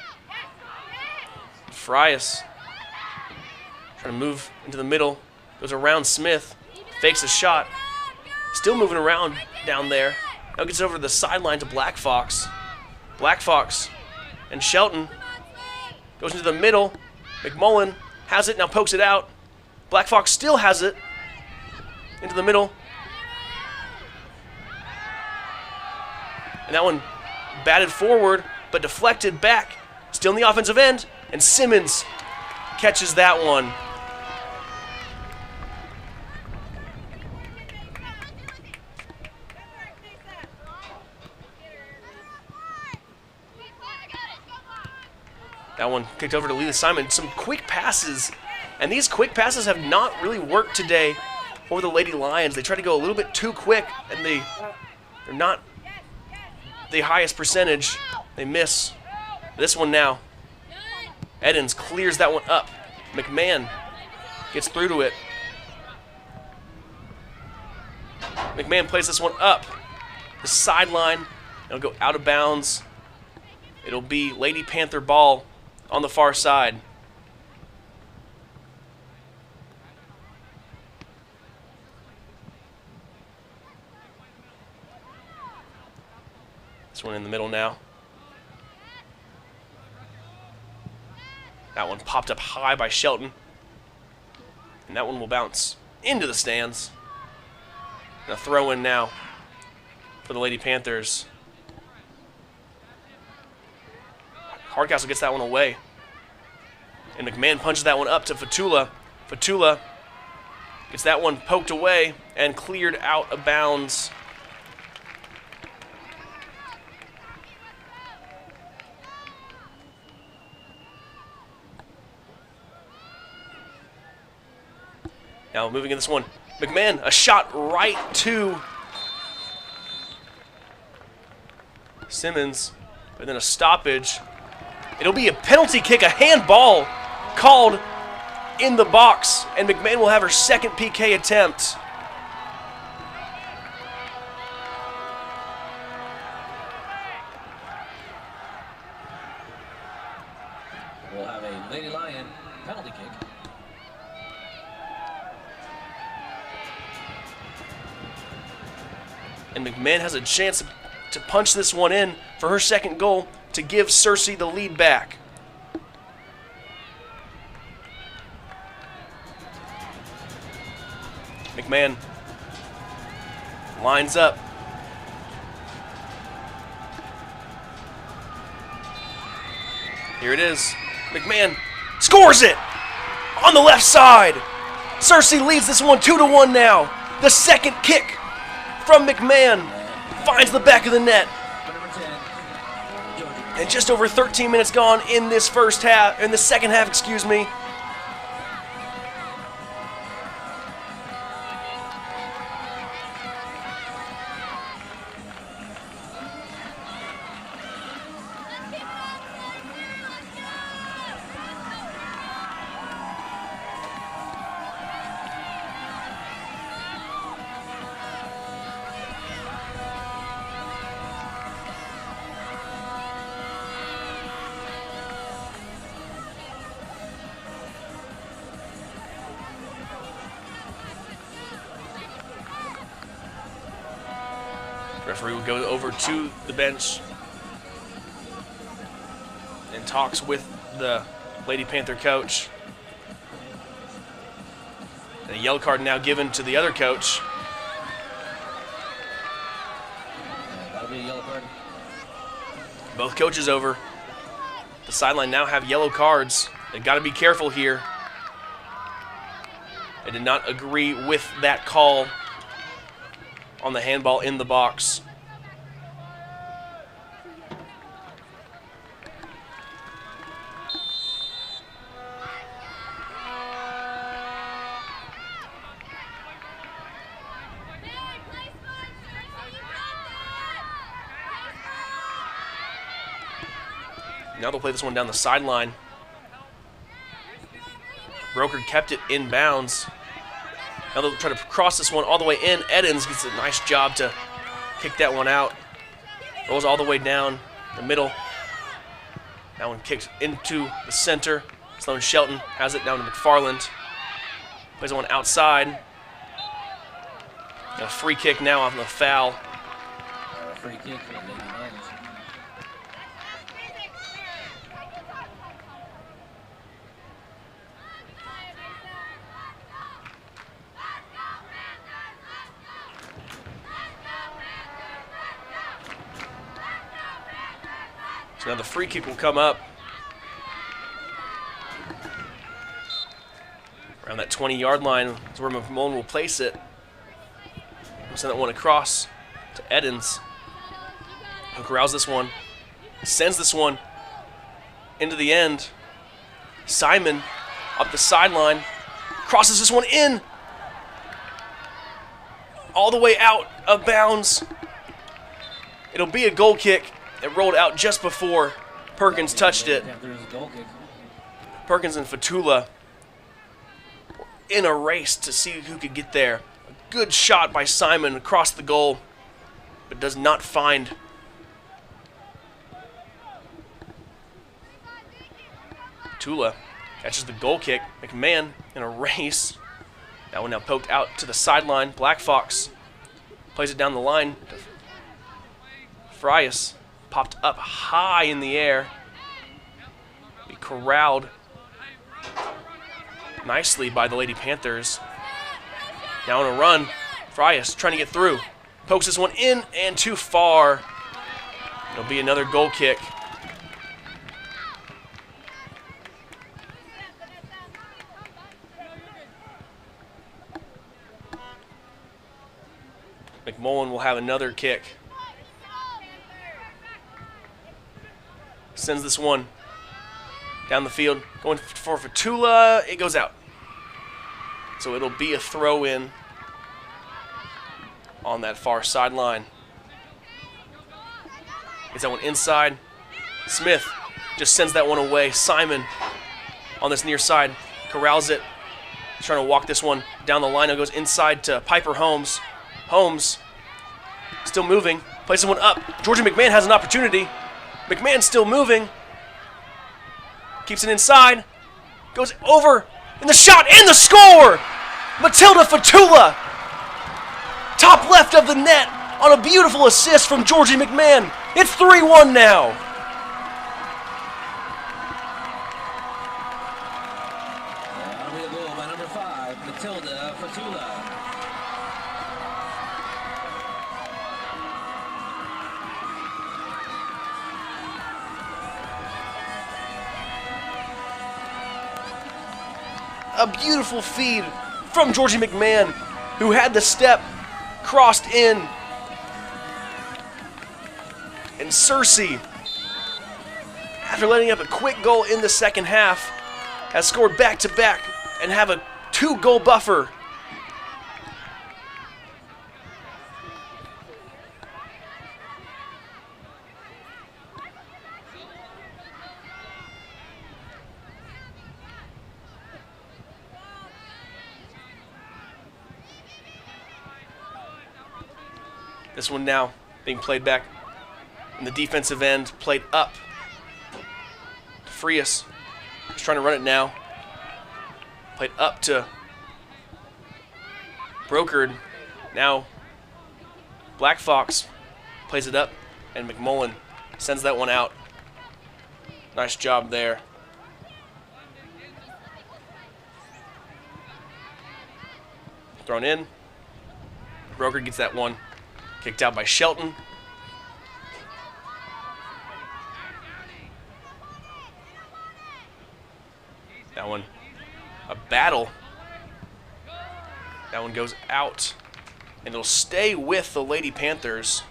Frias trying to move into the middle. Goes around Smith. Fakes a shot. Still moving around down there. Now gets it over to the sideline to Black Fox. Black Fox and Shelton goes into the middle. McMullen has it, now pokes it out. Black Fox still has it. Into the middle. And that one batted forward, but deflected back. Still in the offensive end. And Simmons catches that one. That one kicked over to Lila Simon. Some quick passes. And these quick passes have not really worked today for the Lady Lions. They try to go a little bit too quick, and they're not the highest percentage. They miss. This one now. Edens clears that one up. McMahon gets through to it. McMahon plays this one up. The sideline. It'll go out of bounds. It'll be Lady Panther ball on the far side. This one in the middle now. That one popped up high by Shelton. And that one will bounce into the stands. And a throw in now for the Lady Panthers. Hardcastle gets that one away. And McMahon punches that one up to Fatula. Fatula gets that one poked away and cleared out of bounds. Now moving in this one. McMahon, a shot right to Simmons, but then a stoppage. It'll be a penalty kick, a handball called in the box, and McMahon will have her second PK attempt. We'll have a Lady Lion penalty kick. And McMahon has a chance to punch this one in for her second goal to give Searcy the lead back. McMahon lines up. Here it is. McMahon scores it on the left side. Searcy leads this one 2-1 now. The second kick from McMahon finds the back of the net. And just over 13 minutes gone in this second half, excuse me. Referee will go over to the bench and talks with the Lady Panther coach. And a yellow card now given to the other coach. That'll be a yellow card. Both coaches over. The sideline now have yellow cards. They've got to be careful here. They did not agree with that call on the handball in the box. Now they'll play this one down the sideline. Broker kept it in bounds. Now they'll try to cross this one all the way in. Eddins gets a nice job to kick that one out. Rolls all the way down the middle. That one kicked into the center. Sloan Shelton has it down to McFarland. Plays one outside. A free kick now off the foul. Free kick for the Lady Lions. So now the free kick will come up around that 20-yard line. That's where McMullen will place it. Send that one across to Eddins, who corrals this one, sends this one into the end. Simon up the sideline, crosses this one in, all the way out of bounds. It'll be a goal kick. It rolled out just before Perkins touched it. Perkins and Fatula in a race to see who could get there. A good shot by Simon across the goal, but does not find. Fatula catches the goal kick. McMahon in a race. That one now poked out to the sideline. Black Fox plays it down the line to Frias. Popped up high in the air. Be corralled nicely by the Lady Panthers. Now on a run, Frias trying to get through. Pokes this one in and too far. It'll be another goal kick. McMullen will have another kick. Sends this one down the field. Going for Fatula. It goes out. So it'll be a throw-in on that far sideline. Gets that one inside. Smith just sends that one away. Simon on this near side corrals it. He's trying to walk this one down the line. It goes inside to Piper Holmes. Holmes still moving. Places one up. Georgia McMahon has an opportunity. McMahon still moving. Keeps it inside. Goes over. And the shot and the score! Matilda Fatula. Top left of the net on a beautiful assist from Georgie McMahon. It's 3-1 now. That'll be a goal by number 5, Matilda Fatula. A beautiful feed from Georgie McMahon, who had the step, crossed in. And Searcy, after letting up a quick goal in the second half, has scored back-to-back and have a 2-goal buffer. This one now being played back in the defensive end, played up. Frias is trying to run it now. Played up to Brokered. Now Black Fox plays it up, and McMullen sends that one out. Nice job there. Thrown in. Brokered gets that one. Kicked out by Shelton. That one, a battle. That one goes out, and it'll stay with the Lady Panthers.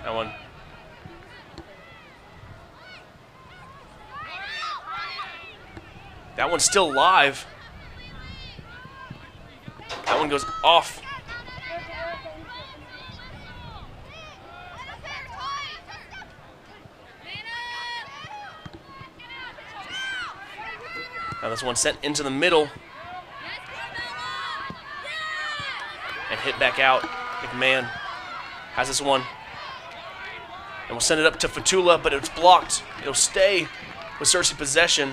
That one. That one's still live. That one goes off. Now this one sent into the middle and hit back out. McMahon has this one. And we'll send it up to Fatula, but it's blocked. It'll stay with Searcy possession.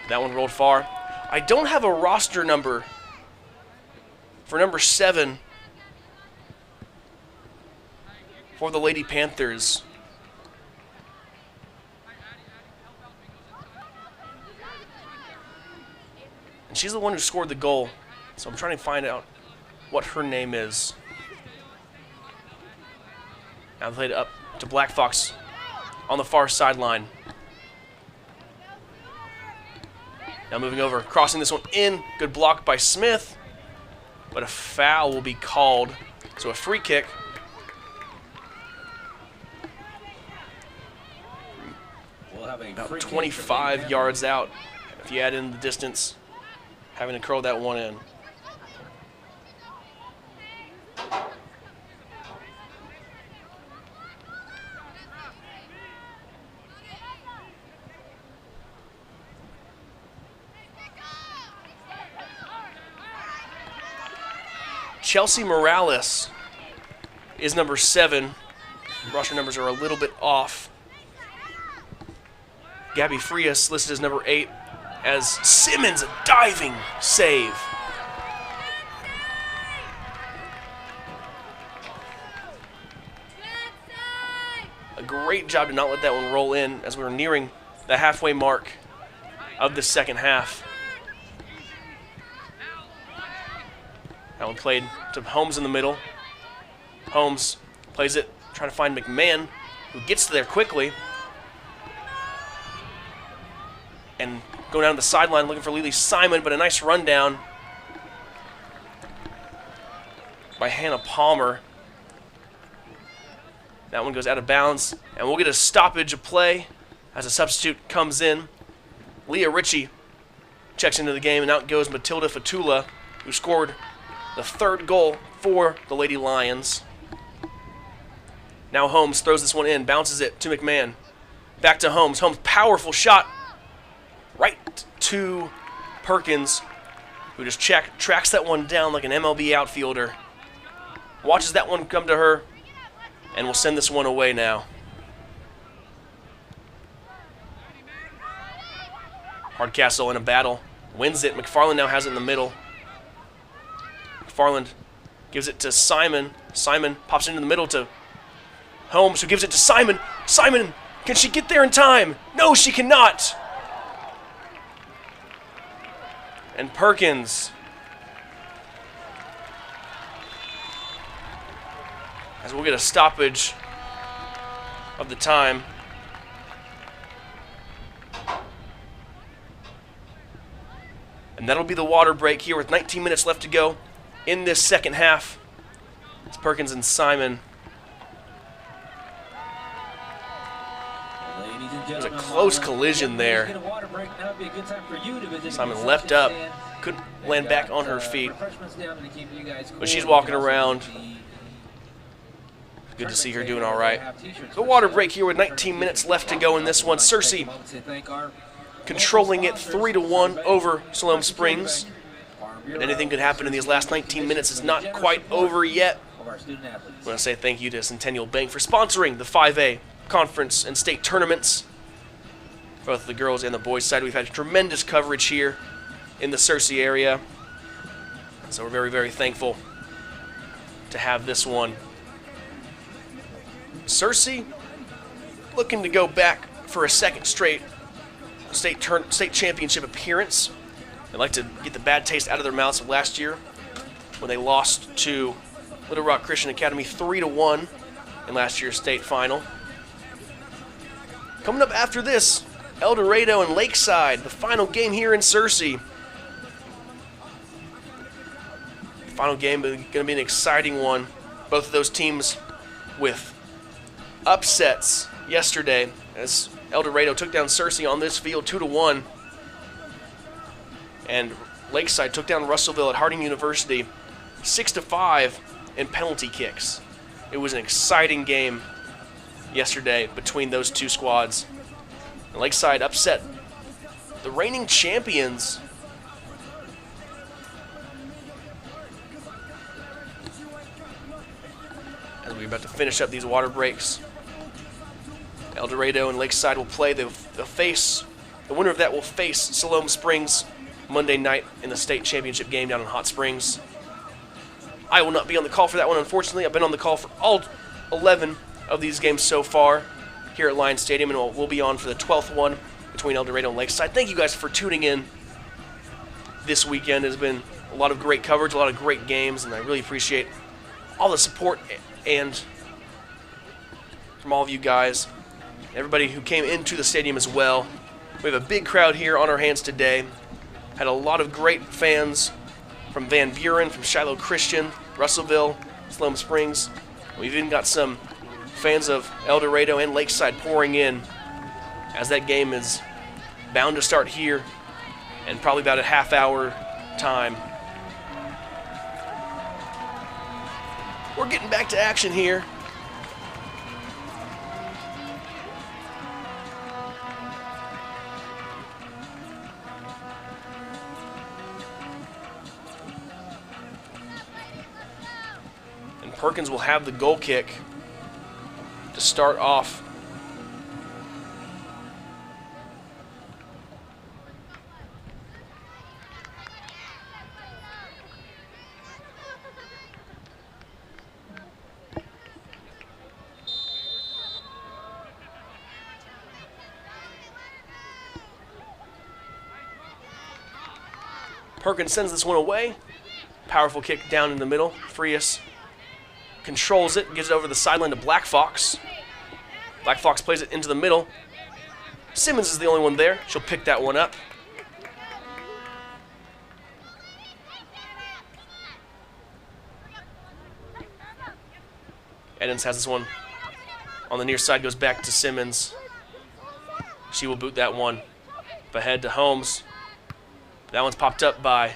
That one rolled far. I don't have a roster number for number 7 for the Lady Panthers. And she's the one who scored the goal, so I'm trying to find out what her name is. Now played up to Black Fox on the far sideline. Now moving over, crossing this one in. Good block by Smith, but a foul will be called. So a free kick. We'll have About 25 yards out if you add in the distance, having to curl that one in. Chelsea Morales is number 7. Roster numbers are a little bit off. Gabby Frias listed as number 8, as Simmons a diving save. A great job to not let that one roll in as we were nearing the halfway mark of the second half. That one played to Holmes in the middle. Holmes plays it, trying to find McMahon, who gets there quickly. And going down the sideline looking for Lily Simon, but a nice rundown by Hannah Palmer. That one goes out of bounds, and we'll get a stoppage of play as a substitute comes in. Leah Ritchie checks into the game, and out goes Matilda Fatula, who scored the 3rd goal for the Lady Lions. Now Holmes throws this one in, bounces it to McMahon. Back to Holmes. Holmes, powerful shot right to Perkins, who just tracks that one down like an MLB outfielder. Watches that one come to her, and will send this one away now. Hardcastle in a battle. Wins it. McFarland now has it in the middle. McFarland gives it to Simon. Simon pops into the middle to Holmes, who gives it to Simon. Simon, can she get there in time? No, she cannot. And Perkins, as we'll get a stoppage of the time. And that'll be the water break here with 19 minutes left to go in this second half. It's Perkins and Simon. There's a close collision there. Simon leapt up, couldn't land back on her feet, but she's walking around. Good to see her doing all right. The water break here with 19 minutes left to go in this one. Searcy controlling it 3-1 over Siloam Springs. But anything could happen in these last 19 minutes. It's not quite over yet. I want to say thank you to Centennial Bank for sponsoring the 5A conference and state tournaments. Both the girls and the boys side. We've had tremendous coverage here in the Searcy area. So we're very, very thankful to have this one. Searcy looking to go back for a second straight state championship appearance. They'd like to get the bad taste out of their mouths of last year when they lost to Little Rock Christian Academy 3-1 in last year's state final. Coming up after this, El Dorado and Lakeside, the final game here in Searcy. The final game is going to be an exciting one. Both of those teams with upsets yesterday as El Dorado took down Searcy on this field 2-1. And Lakeside took down Russellville at Harding University 6-5 in penalty kicks. It was an exciting game yesterday between those two squads. And Lakeside upset the reigning champions. As we're about to finish up these water breaks, El Dorado and Lakeside will play. The winner of that will face Siloam Springs Monday night in the state championship game down in Hot Springs. I will not be on the call for that one, unfortunately. I've been on the call for all 11 of these games so far here at Lions Stadium, and we'll be on for the 12th one between El Dorado and Lakeside. Thank you guys for tuning in this weekend. It has been a lot of great coverage, a lot of great games, and I really appreciate all the support and from all of you guys, everybody who came into the stadium as well. We have a big crowd here on our hands today. Had a lot of great fans from Van Buren, from Shiloh Christian, Russellville, Siloam Springs. We've even got some fans of El Dorado and Lakeside pouring in as that game is bound to start here in probably about a half-hour time. We're getting back to action here. And Perkins will have the goal kick to start off. Perkins sends this one away. Powerful kick down in the middle. Frias controls it, gives it over the sideline to Black Fox. Black Fox plays it into the middle. Simmons is the only one there. She'll pick that one up. Edens has this one on the near side, goes back to Simmons. She will boot that one ahead to Holmes. That one's popped up by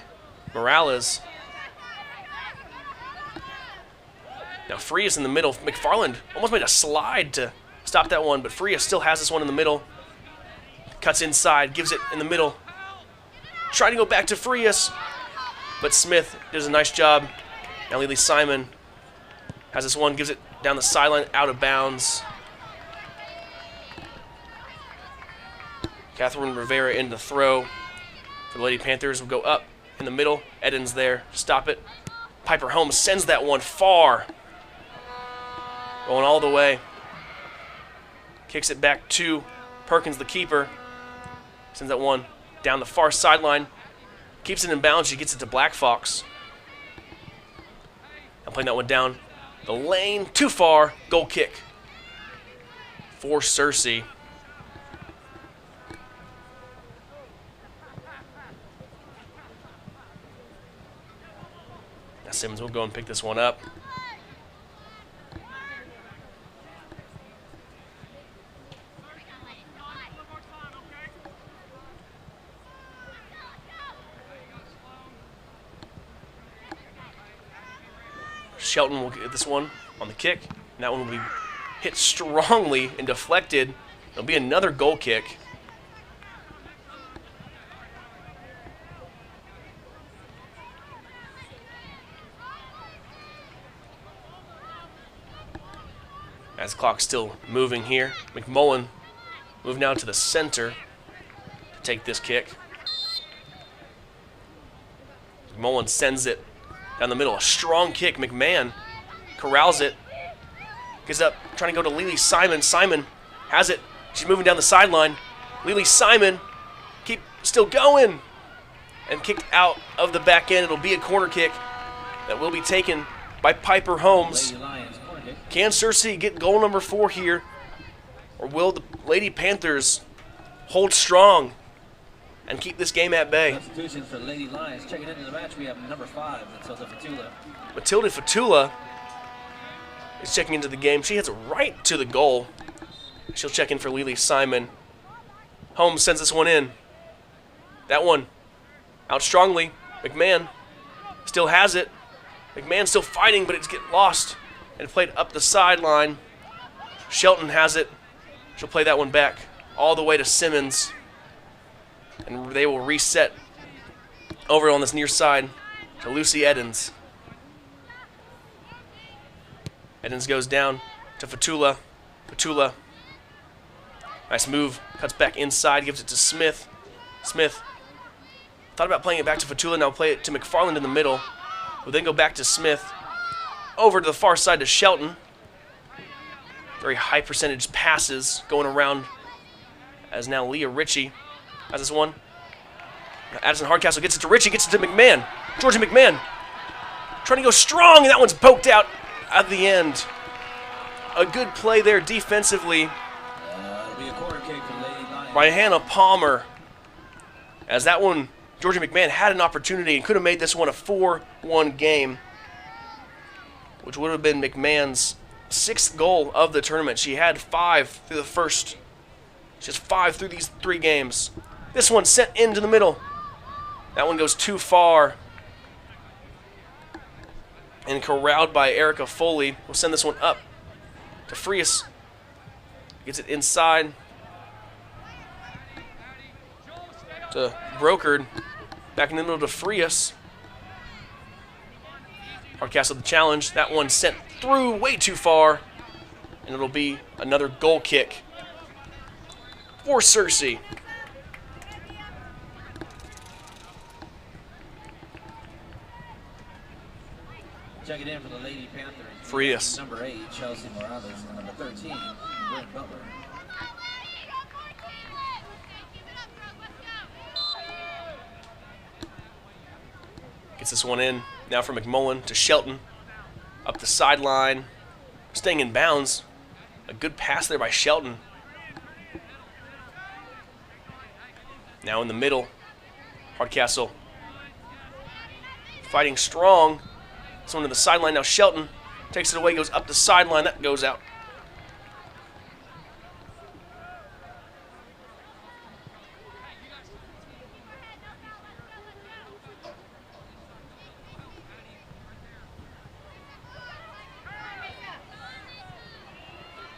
Morales. Now Frias in the middle. McFarland almost made a slide to stop that one, but Frias still has this one in the middle. Cuts inside, gives it in the middle. Trying to go back to Frias, but Smith does a nice job. Now Lily Simon has this one, gives it down the sideline, out of bounds. Catherine Rivera in the throw for the Lady Panthers. Will go up in the middle. Edens there, stop it. Piper Holmes sends that one far. Going all the way. Kicks it back to Perkins, the keeper. Sends that one down the far sideline. Keeps it in bounds. She gets it to Black Fox. I'm playing that one down the lane. Too far. Goal kick for Searcy. Now Simmons will go and pick this one up. Shelton will get this one on the kick, and that one will be hit strongly and deflected. It'll be another goal kick. As the clock's still moving here, McMullen move now to the center to take this kick. McMullen sends it down the middle. A strong kick. McMahon corrals it. Gets up, trying to go to Lily Simon. Simon has it. She's moving down the sideline. Lily Simon still going. And kicked out of the back end. It'll be a corner kick that will be taken by Piper Holmes. Can Searcy get goal number 4 here? Or will the Lady Panthers hold strong and keep this game at bay? Substitution for Lady Lions. Checking into the match, we have number 5, Matilda Fatula. Matilda Fatula is checking into the game. She hits right to the goal. She'll check in for Lily Simon. Holmes sends this one in. That one out strongly. McMahon still has it. McMahon still fighting, but it's getting lost and played up the sideline. Shelton has it. She'll play that one back all the way to Simmons. And they will reset over on this near side to Lucy Edens. Edens goes down to Fatula. Fatula, nice move, cuts back inside, gives it to Smith. Smith thought about playing it back to Fatula, now play it to McFarland in the middle. Will then go back to Smith. Over to the far side to Shelton. Very high percentage passes going around as now Leah Ritchie has this one. Addison Hardcastle gets it to Ritchie, gets it to McMahon. Georgia McMahon trying to go strong, and that one's poked out at the end. A good play there defensively It'll be a corner kick for Lady Lions. by Hannah Palmer. As that one, Georgia McMahon had an opportunity and could have made this one a 4-1 game, which would have been McMahon's 6th goal of the tournament. She had 5 through the first. She has 5 through these 3 games. This one sent into the middle. That one goes too far. And corralled by Erica Foley. We'll send this one up to Frias. Gets it inside to Brokered. Back in the middle to Frias. Hardcastle the challenge. That one sent through way too far. And it'll be another goal kick for Searcy. Check it in for the Lady Panthers. Frias. Number 8, Chelsea Morales, and number 13, Brent Butler. Gets this one in. Now for McMullen to Shelton. Up the sideline. Staying in bounds. A good pass there by Shelton. Now in the middle. Hardcastle fighting strong. This one to the sideline. Now Shelton takes it away, goes up the sideline. That goes out.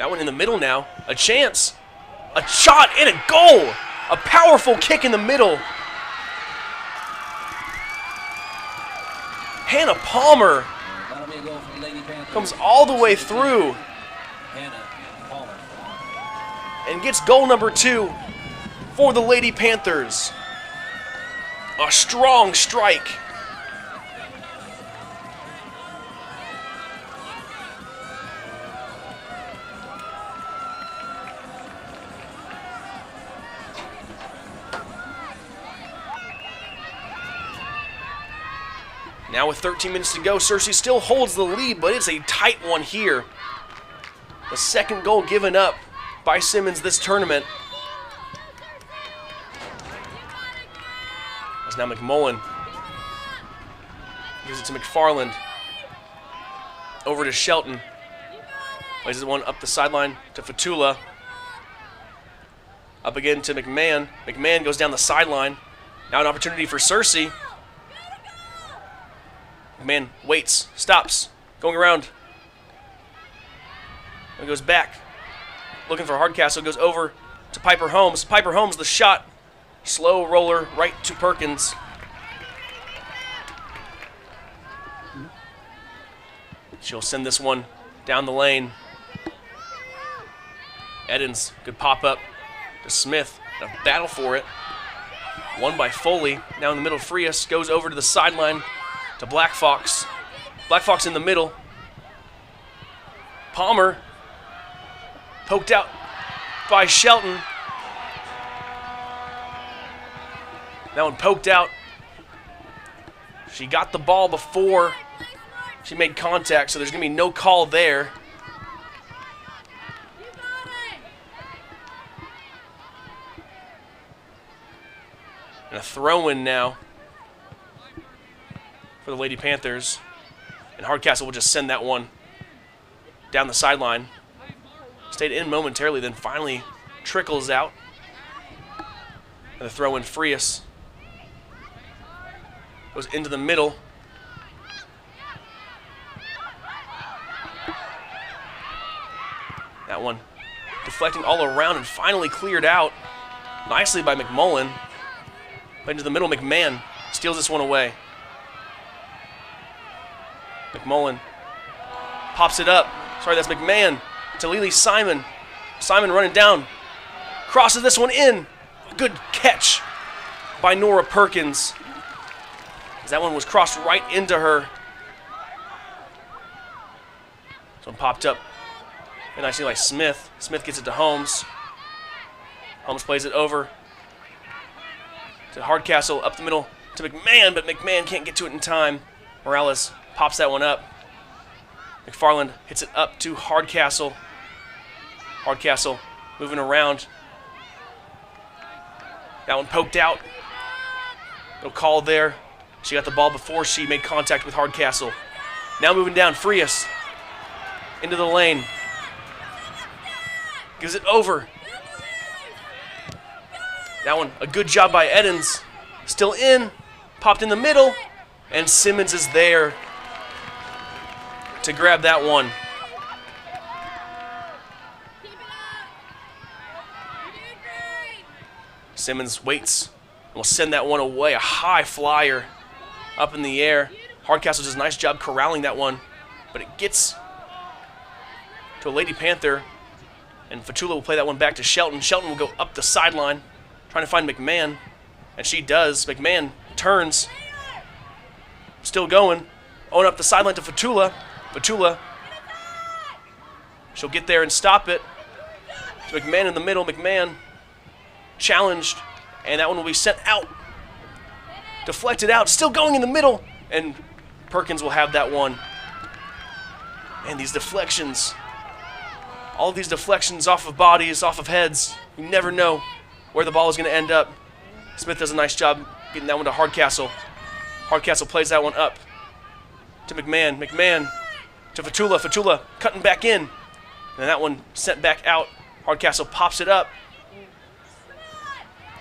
That one in the middle now. A chance. A shot and a goal. A powerful kick in the middle. Hannah Palmer That'll be a goal for the Lady Panthers. comes all the way through Hannah Palmer. and gets goal number 2 for the Lady Panthers. A strong strike. Now with 13 minutes to go, Searcy still holds the lead, but it's a tight one here. The second goal given up by Simmons this tournament. As now McMullen gives it to McFarland. Over to Shelton. Plays it one up the sideline to Fatula. Up again to McMahon. McMahon goes down the sideline. Now an opportunity for Searcy. McMahon waits, stops, going around. And goes back. Looking for Hardcastle. Goes over to Piper Holmes. Piper Holmes, the shot. Slow roller right to Perkins. She'll send this one down the lane. Edens, good pop up to Smith. A battle for it. Won by Foley. Now in the middle, Frias goes over to the sideline to Black Fox. Black Fox in the middle. Palmer poked out by Shelton. That one poked out. She got the ball before she made contact, so there's going to be no call there. And a throw-in now for the Lady Panthers. And Hardcastle will just send that one down the sideline. Stayed in momentarily, then finally trickles out. And the throw-in, Frias goes into the middle. That one deflecting all around and finally cleared out nicely by McMullen. Played into the middle, McMahon steals this one away. McMullen pops it up. Sorry, that's McMahon to Lily Simon. Simon running down. Crosses this one in. Good catch by Nora Perkins. That one was crossed right into her. This one popped up. And nicely by Smith. Smith gets it to Holmes. Holmes plays it over to Hardcastle, up the middle to McMahon, but McMahon can't get to it in time. Morales pops that one up. McFarland hits it up to Hardcastle. Hardcastle moving around. That one poked out. No call there. She got the ball before she made contact with Hardcastle. Now moving down, Frias into the lane. Gives it over. That one, a good job by Edens. Still in, popped in the middle, and Simmons is there to grab that one. Simmons waits and will send that one away. A high flyer up in the air. Hardcastle does a nice job corralling that one, but it gets to a Lady Panther, and Fatula will play that one back to Shelton. Shelton will go up the sideline, trying to find McMahon, and she does. McMahon turns, still going, on up the sideline to Fatula. Fatula, she'll get there and stop it. To McMahon in the middle. McMahon challenged, and that one will be sent out. Deflected out, still going in the middle, and Perkins will have that one. And these deflections, all of these deflections off of bodies, off of heads, you never know where the ball is going to end up. Smith does a nice job getting that one to Hardcastle. Hardcastle plays that one up to McMahon. McMahon to Fatula. Fatula cutting back in. And that one sent back out. Hardcastle pops it up.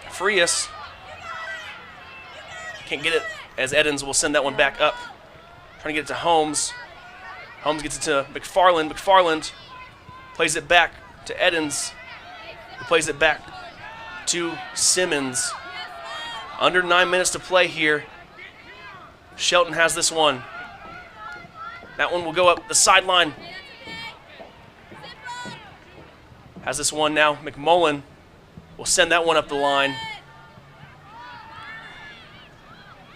Frias can't get it as Edens will send that one back up. Trying to get it to Holmes. Holmes gets it to McFarland. McFarland Plays it back to Edens. He plays it back to Simmons. Under 9 minutes to play here. Shelton has this one. That one will go up the sideline. Has this one now. McMullen will send that one up the line.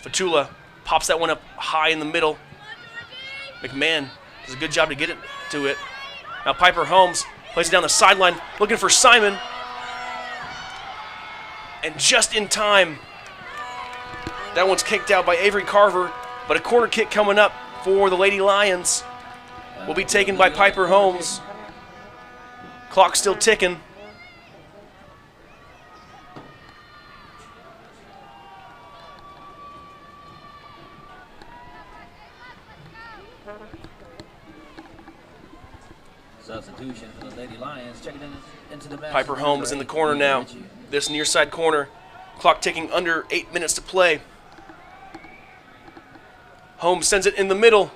Fatula pops that one up high in the middle. McMahon does a good job to get it to it. Now Piper Holmes plays it down the sideline, looking for Simon. And just in time, that one's kicked out by Avery Carver, but a corner kick coming up for the Lady Lions will be taken by Piper Holmes. Clock still ticking. Substitution for the Lady Lions. Checking into the match. Piper Holmes in the corner now. This near side corner. Clock ticking, under 8 minutes to play. Holmes sends it in the middle.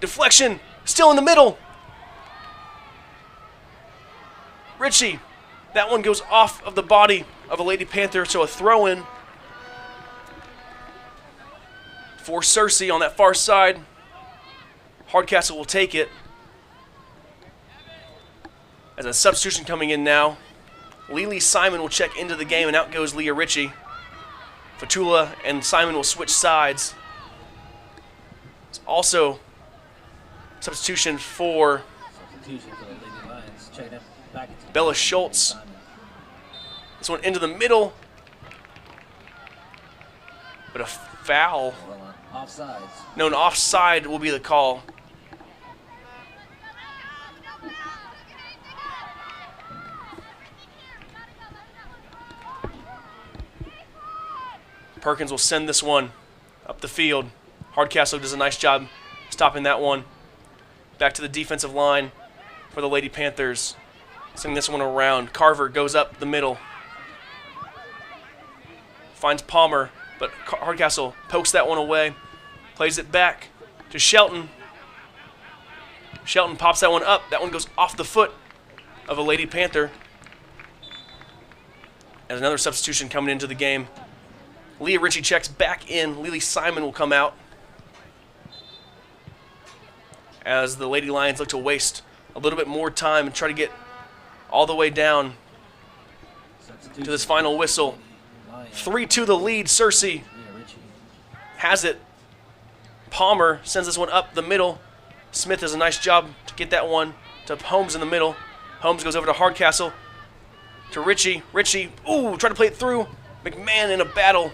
Deflection, still in the middle. Ritchie, that one goes off of the body of a Lady Panther, so a throw-in for Searcy on that far side. Hardcastle will take it. As a substitution coming in now, Lily Simon will check into the game, and out goes Leah Ritchie. Fatula and Simon will switch sides. It's also substitution for the Lady Lions. Checking it back into Bella Schultz. This one into the middle, but a foul. Offsides. No, an offside will be the call. Perkins will send this one up the field. Hardcastle does a nice job stopping that one. Back to the defensive line for the Lady Panthers. Sending this one around. Carver goes up the middle. Finds Palmer, but Hardcastle pokes that one away. Plays it back to Shelton. Shelton pops that one up. That one goes off the foot of a Lady Panther. As another substitution coming into the game. Leah Ritchie checks back in. Lily Simon will come out. As the Lady Lions look to waste a little bit more time and try to get all the way down to this final whistle. 3-2 the lead. Searcy has it. Palmer sends this one up the middle. Smith does a nice job to get that one to Holmes in the middle. Holmes goes over to Hardcastle. To Ritchie. Ritchie, ooh, trying to play it through. McMahon in a battle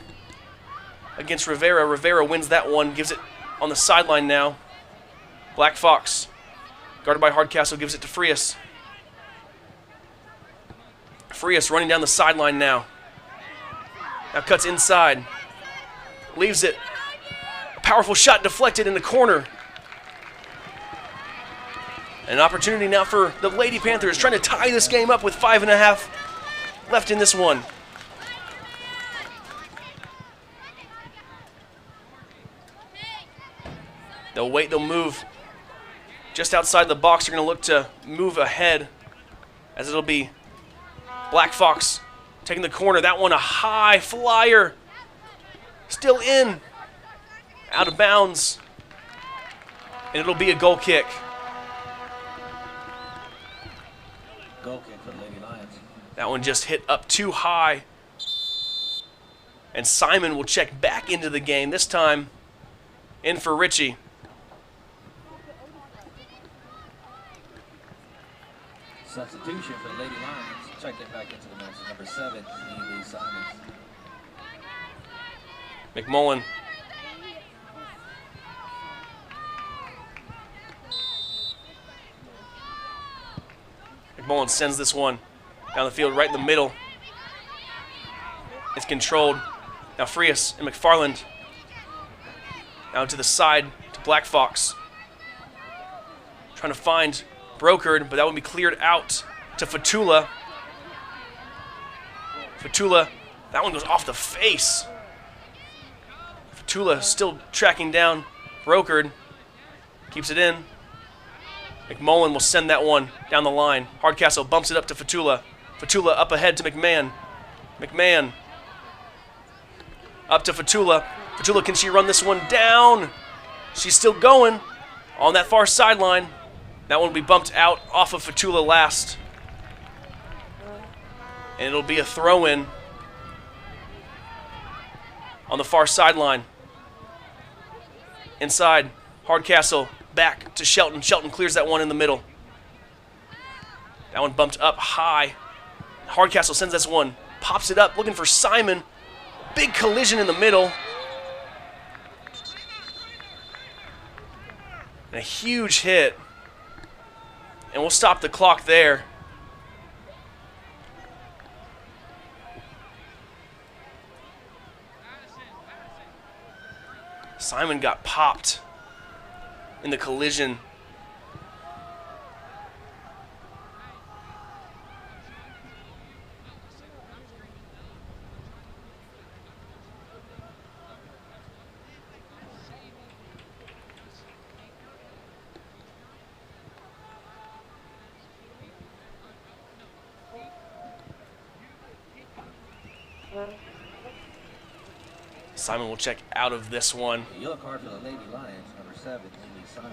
against Rivera. Rivera wins that one, gives it on the sideline now. Black Fox, guarded by Hardcastle, gives it to Frias. Frias running down the sideline now. Now cuts inside. Leaves it. A powerful shot deflected in the corner. An opportunity now for the Lady Panthers, trying to tie this game up with 5.5 left in this one. They'll wait, they'll move just outside the box. They're going to look to move ahead, as it'll be Black Fox taking the corner. That one a high flyer. Still in. Out of bounds. And it'll be a goal kick. Goal kick for the Lady Lions. That one just hit up too high. And Simon will check back into the game. This time in for Ritchie. Substitution for the Lady Lions. Check it back into the match. Number 7, Lee Simons. McMullen. McMullen sends this one down the field, right in the middle. It's controlled. Now Frias and McFarland. Now to the side to Black Fox. Trying to find Brokered, but that would be cleared out to Fatula. Fatula, that one goes off the face. Fatula still tracking down Brokered. Keeps it in. McMullen will send that one down the line. Hardcastle bumps it up to Fatula. Fatula up ahead to McMahon. McMahon up to Fatula. Fatula, can she run this one down? She's still going on that far sideline. That one will be bumped out off of Fatula last. And it'll be a throw-in on the far sideline. Inside, Hardcastle back to Shelton. Shelton clears that one in the middle. That one bumped up high. Hardcastle sends this one, pops it up, looking for Simon. Big collision in the middle. And a huge hit. And we'll stop the clock there. Simon got popped in the collision. Simon will check out of this one. A yellow card for the Lady Lions, number 7, Lee Simon.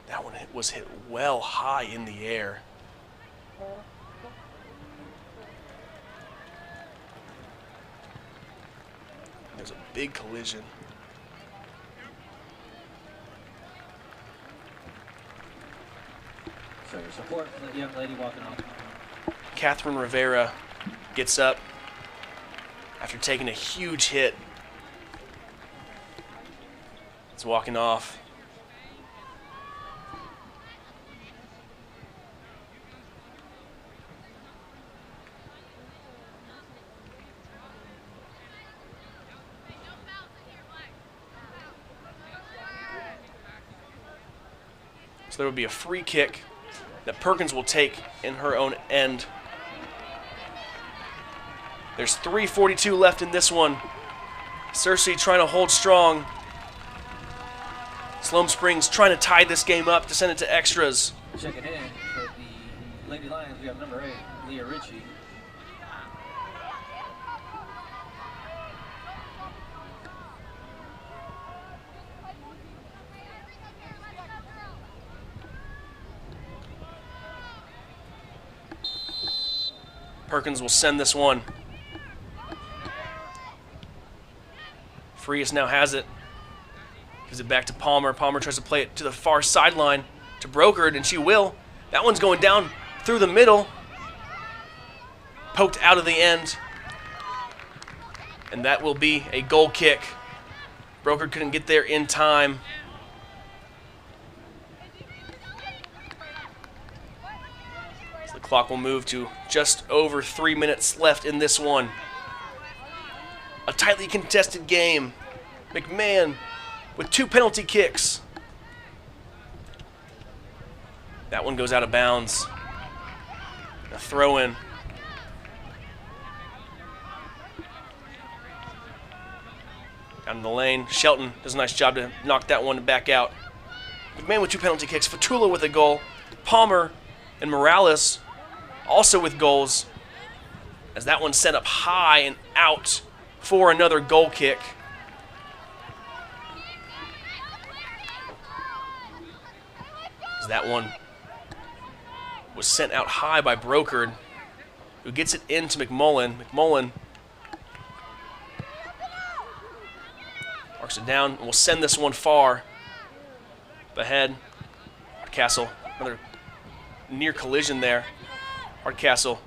That one was hit well high in the air. There's a big collision. So your support for the young lady walking off. Catherine Rivera gets up after taking a huge hit. It's walking off. So there will be a free kick that Perkins will take in her own end. There's 3:42 left in this one. Searcy trying to hold strong. Siloam Springs trying to tie this game up to send it to extras. Checking in for the Lady Lions, we have number 8, Leah Ritchie. Perkins will send this one. Frias now has it. Gives it back to Palmer. Palmer tries to play it to the far sideline to Brokered, and she will. That one's going down through the middle. Poked out of the end. And that will be a goal kick. Brokered couldn't get there in time. So the clock will move to just over 3 minutes left in this one. A tightly contested game. McMahon with 2 penalty kicks. That one goes out of bounds. A throw-in. Down in the lane. Shelton does a nice job to knock that one back out. McMahon with 2 penalty kicks. Fatula with a goal. Palmer and Morales also with goals. As that one sent up high and out for another goal kick. As that one was sent out high by Brokered, who gets it into McMullen. McMullen marks it down and will send this one far. Up ahead, Hardcastle, another near collision there. Hardcastle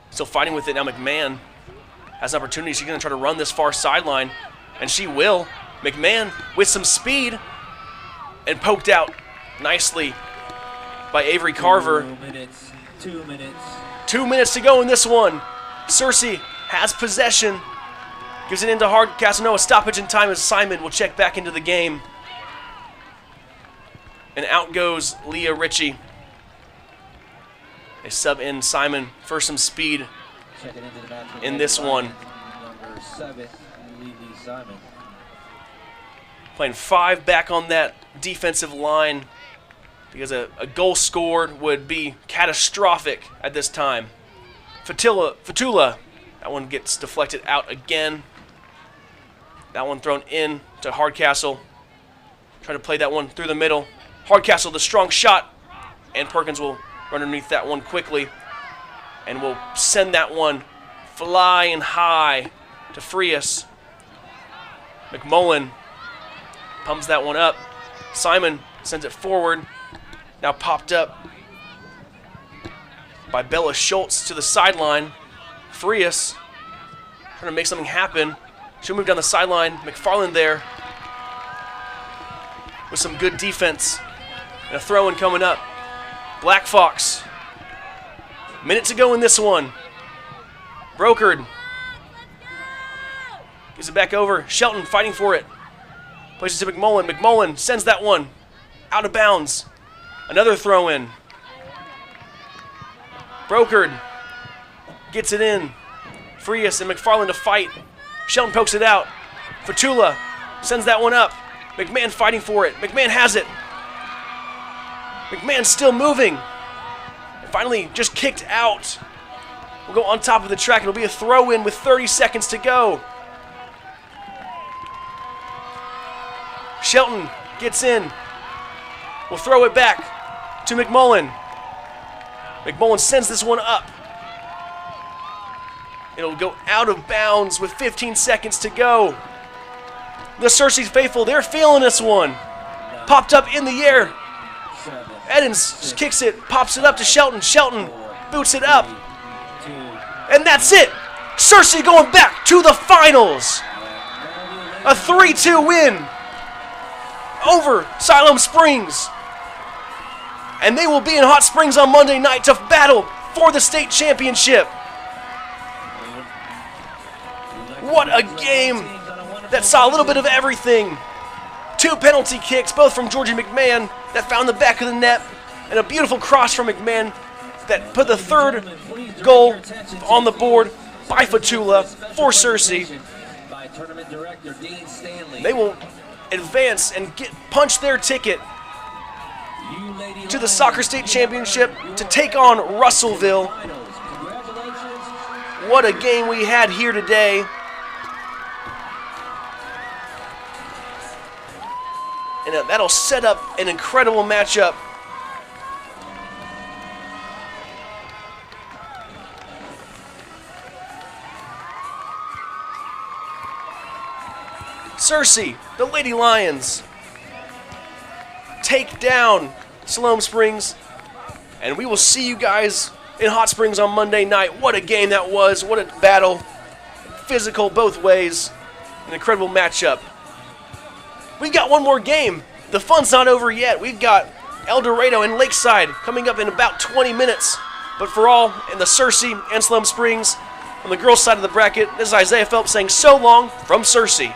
still fighting with it now. McMahon has an opportunity. She's going to try to run this far sideline, and she will. McMahon with some speed and poked out nicely by Avery Carver. 2 minutes. 2 minutes to go in this one. Searcy has possession. Gives it into Hardcastle. No, a stoppage in time as Simon will check back into the game. And out goes Leah Ritchie. They sub in Simon for some speed in this one. Number 7, Lee Simon. Playing 5 back on that defensive line because a goal scored would be catastrophic at this time. Fatula, that one gets deflected out again. That one thrown in to Hardcastle. Try to play that one through the middle. Hardcastle, the strong shot, and Perkins will run underneath that one quickly and will send that one flying high to free us. McMullen pumps that one up. Simon sends it forward. Now popped up by Bella Schultz to the sideline. Frias trying to make something happen. She'll move down the sideline. McFarland there with some good defense. And a throw-in coming up. Black Fox. Minute to go in this one. Brokered. Gives it back over. Shelton fighting for it. Places to McMullen. McMullen sends that one out of bounds. Another throw-in. Brokered gets it in. Frias and McFarland to fight. Shelton pokes it out. Fatula sends that one up. McMahon fighting for it. McMahon has it. McMahon still moving. And finally just kicked out. We'll go on top of the track. It'll be a throw-in with 30 seconds to go. Shelton gets in. We'll throw it back to McMullen. McMullen sends this one up. It'll go out of bounds with 15 seconds to go. The Searcy faithful, they're feeling this one. Popped up in the air. Edens just kicks it, pops it up to Shelton. Shelton boots it up. And that's it. Searcy going back to the finals. A 3-2 win over Siloam Springs. And they will be in Hot Springs on Monday night to battle for the state championship. What a game that saw a little bit of everything. 2 penalty kicks, both from Georgie McMahon, that found the back of the net, and a beautiful cross from McMahon that put the 3rd goal on the board by Fatula for Searcy. They will advance and punch their ticket to the Soccer State Championship to take on Russellville. What a game we had here today. And that'll set up an incredible matchup. Searcy, the Lady Lions, take down Siloam Springs. And we will see you guys in Hot Springs on Monday night. What a game that was. What a battle. Physical both ways. An incredible matchup. We've got one more game. The fun's not over yet. We've got El Dorado and Lakeside coming up in about 20 minutes. But for all in the Searcy and Siloam Springs, on the girls' side of the bracket, this is Isaiah Phelps saying so long from Searcy.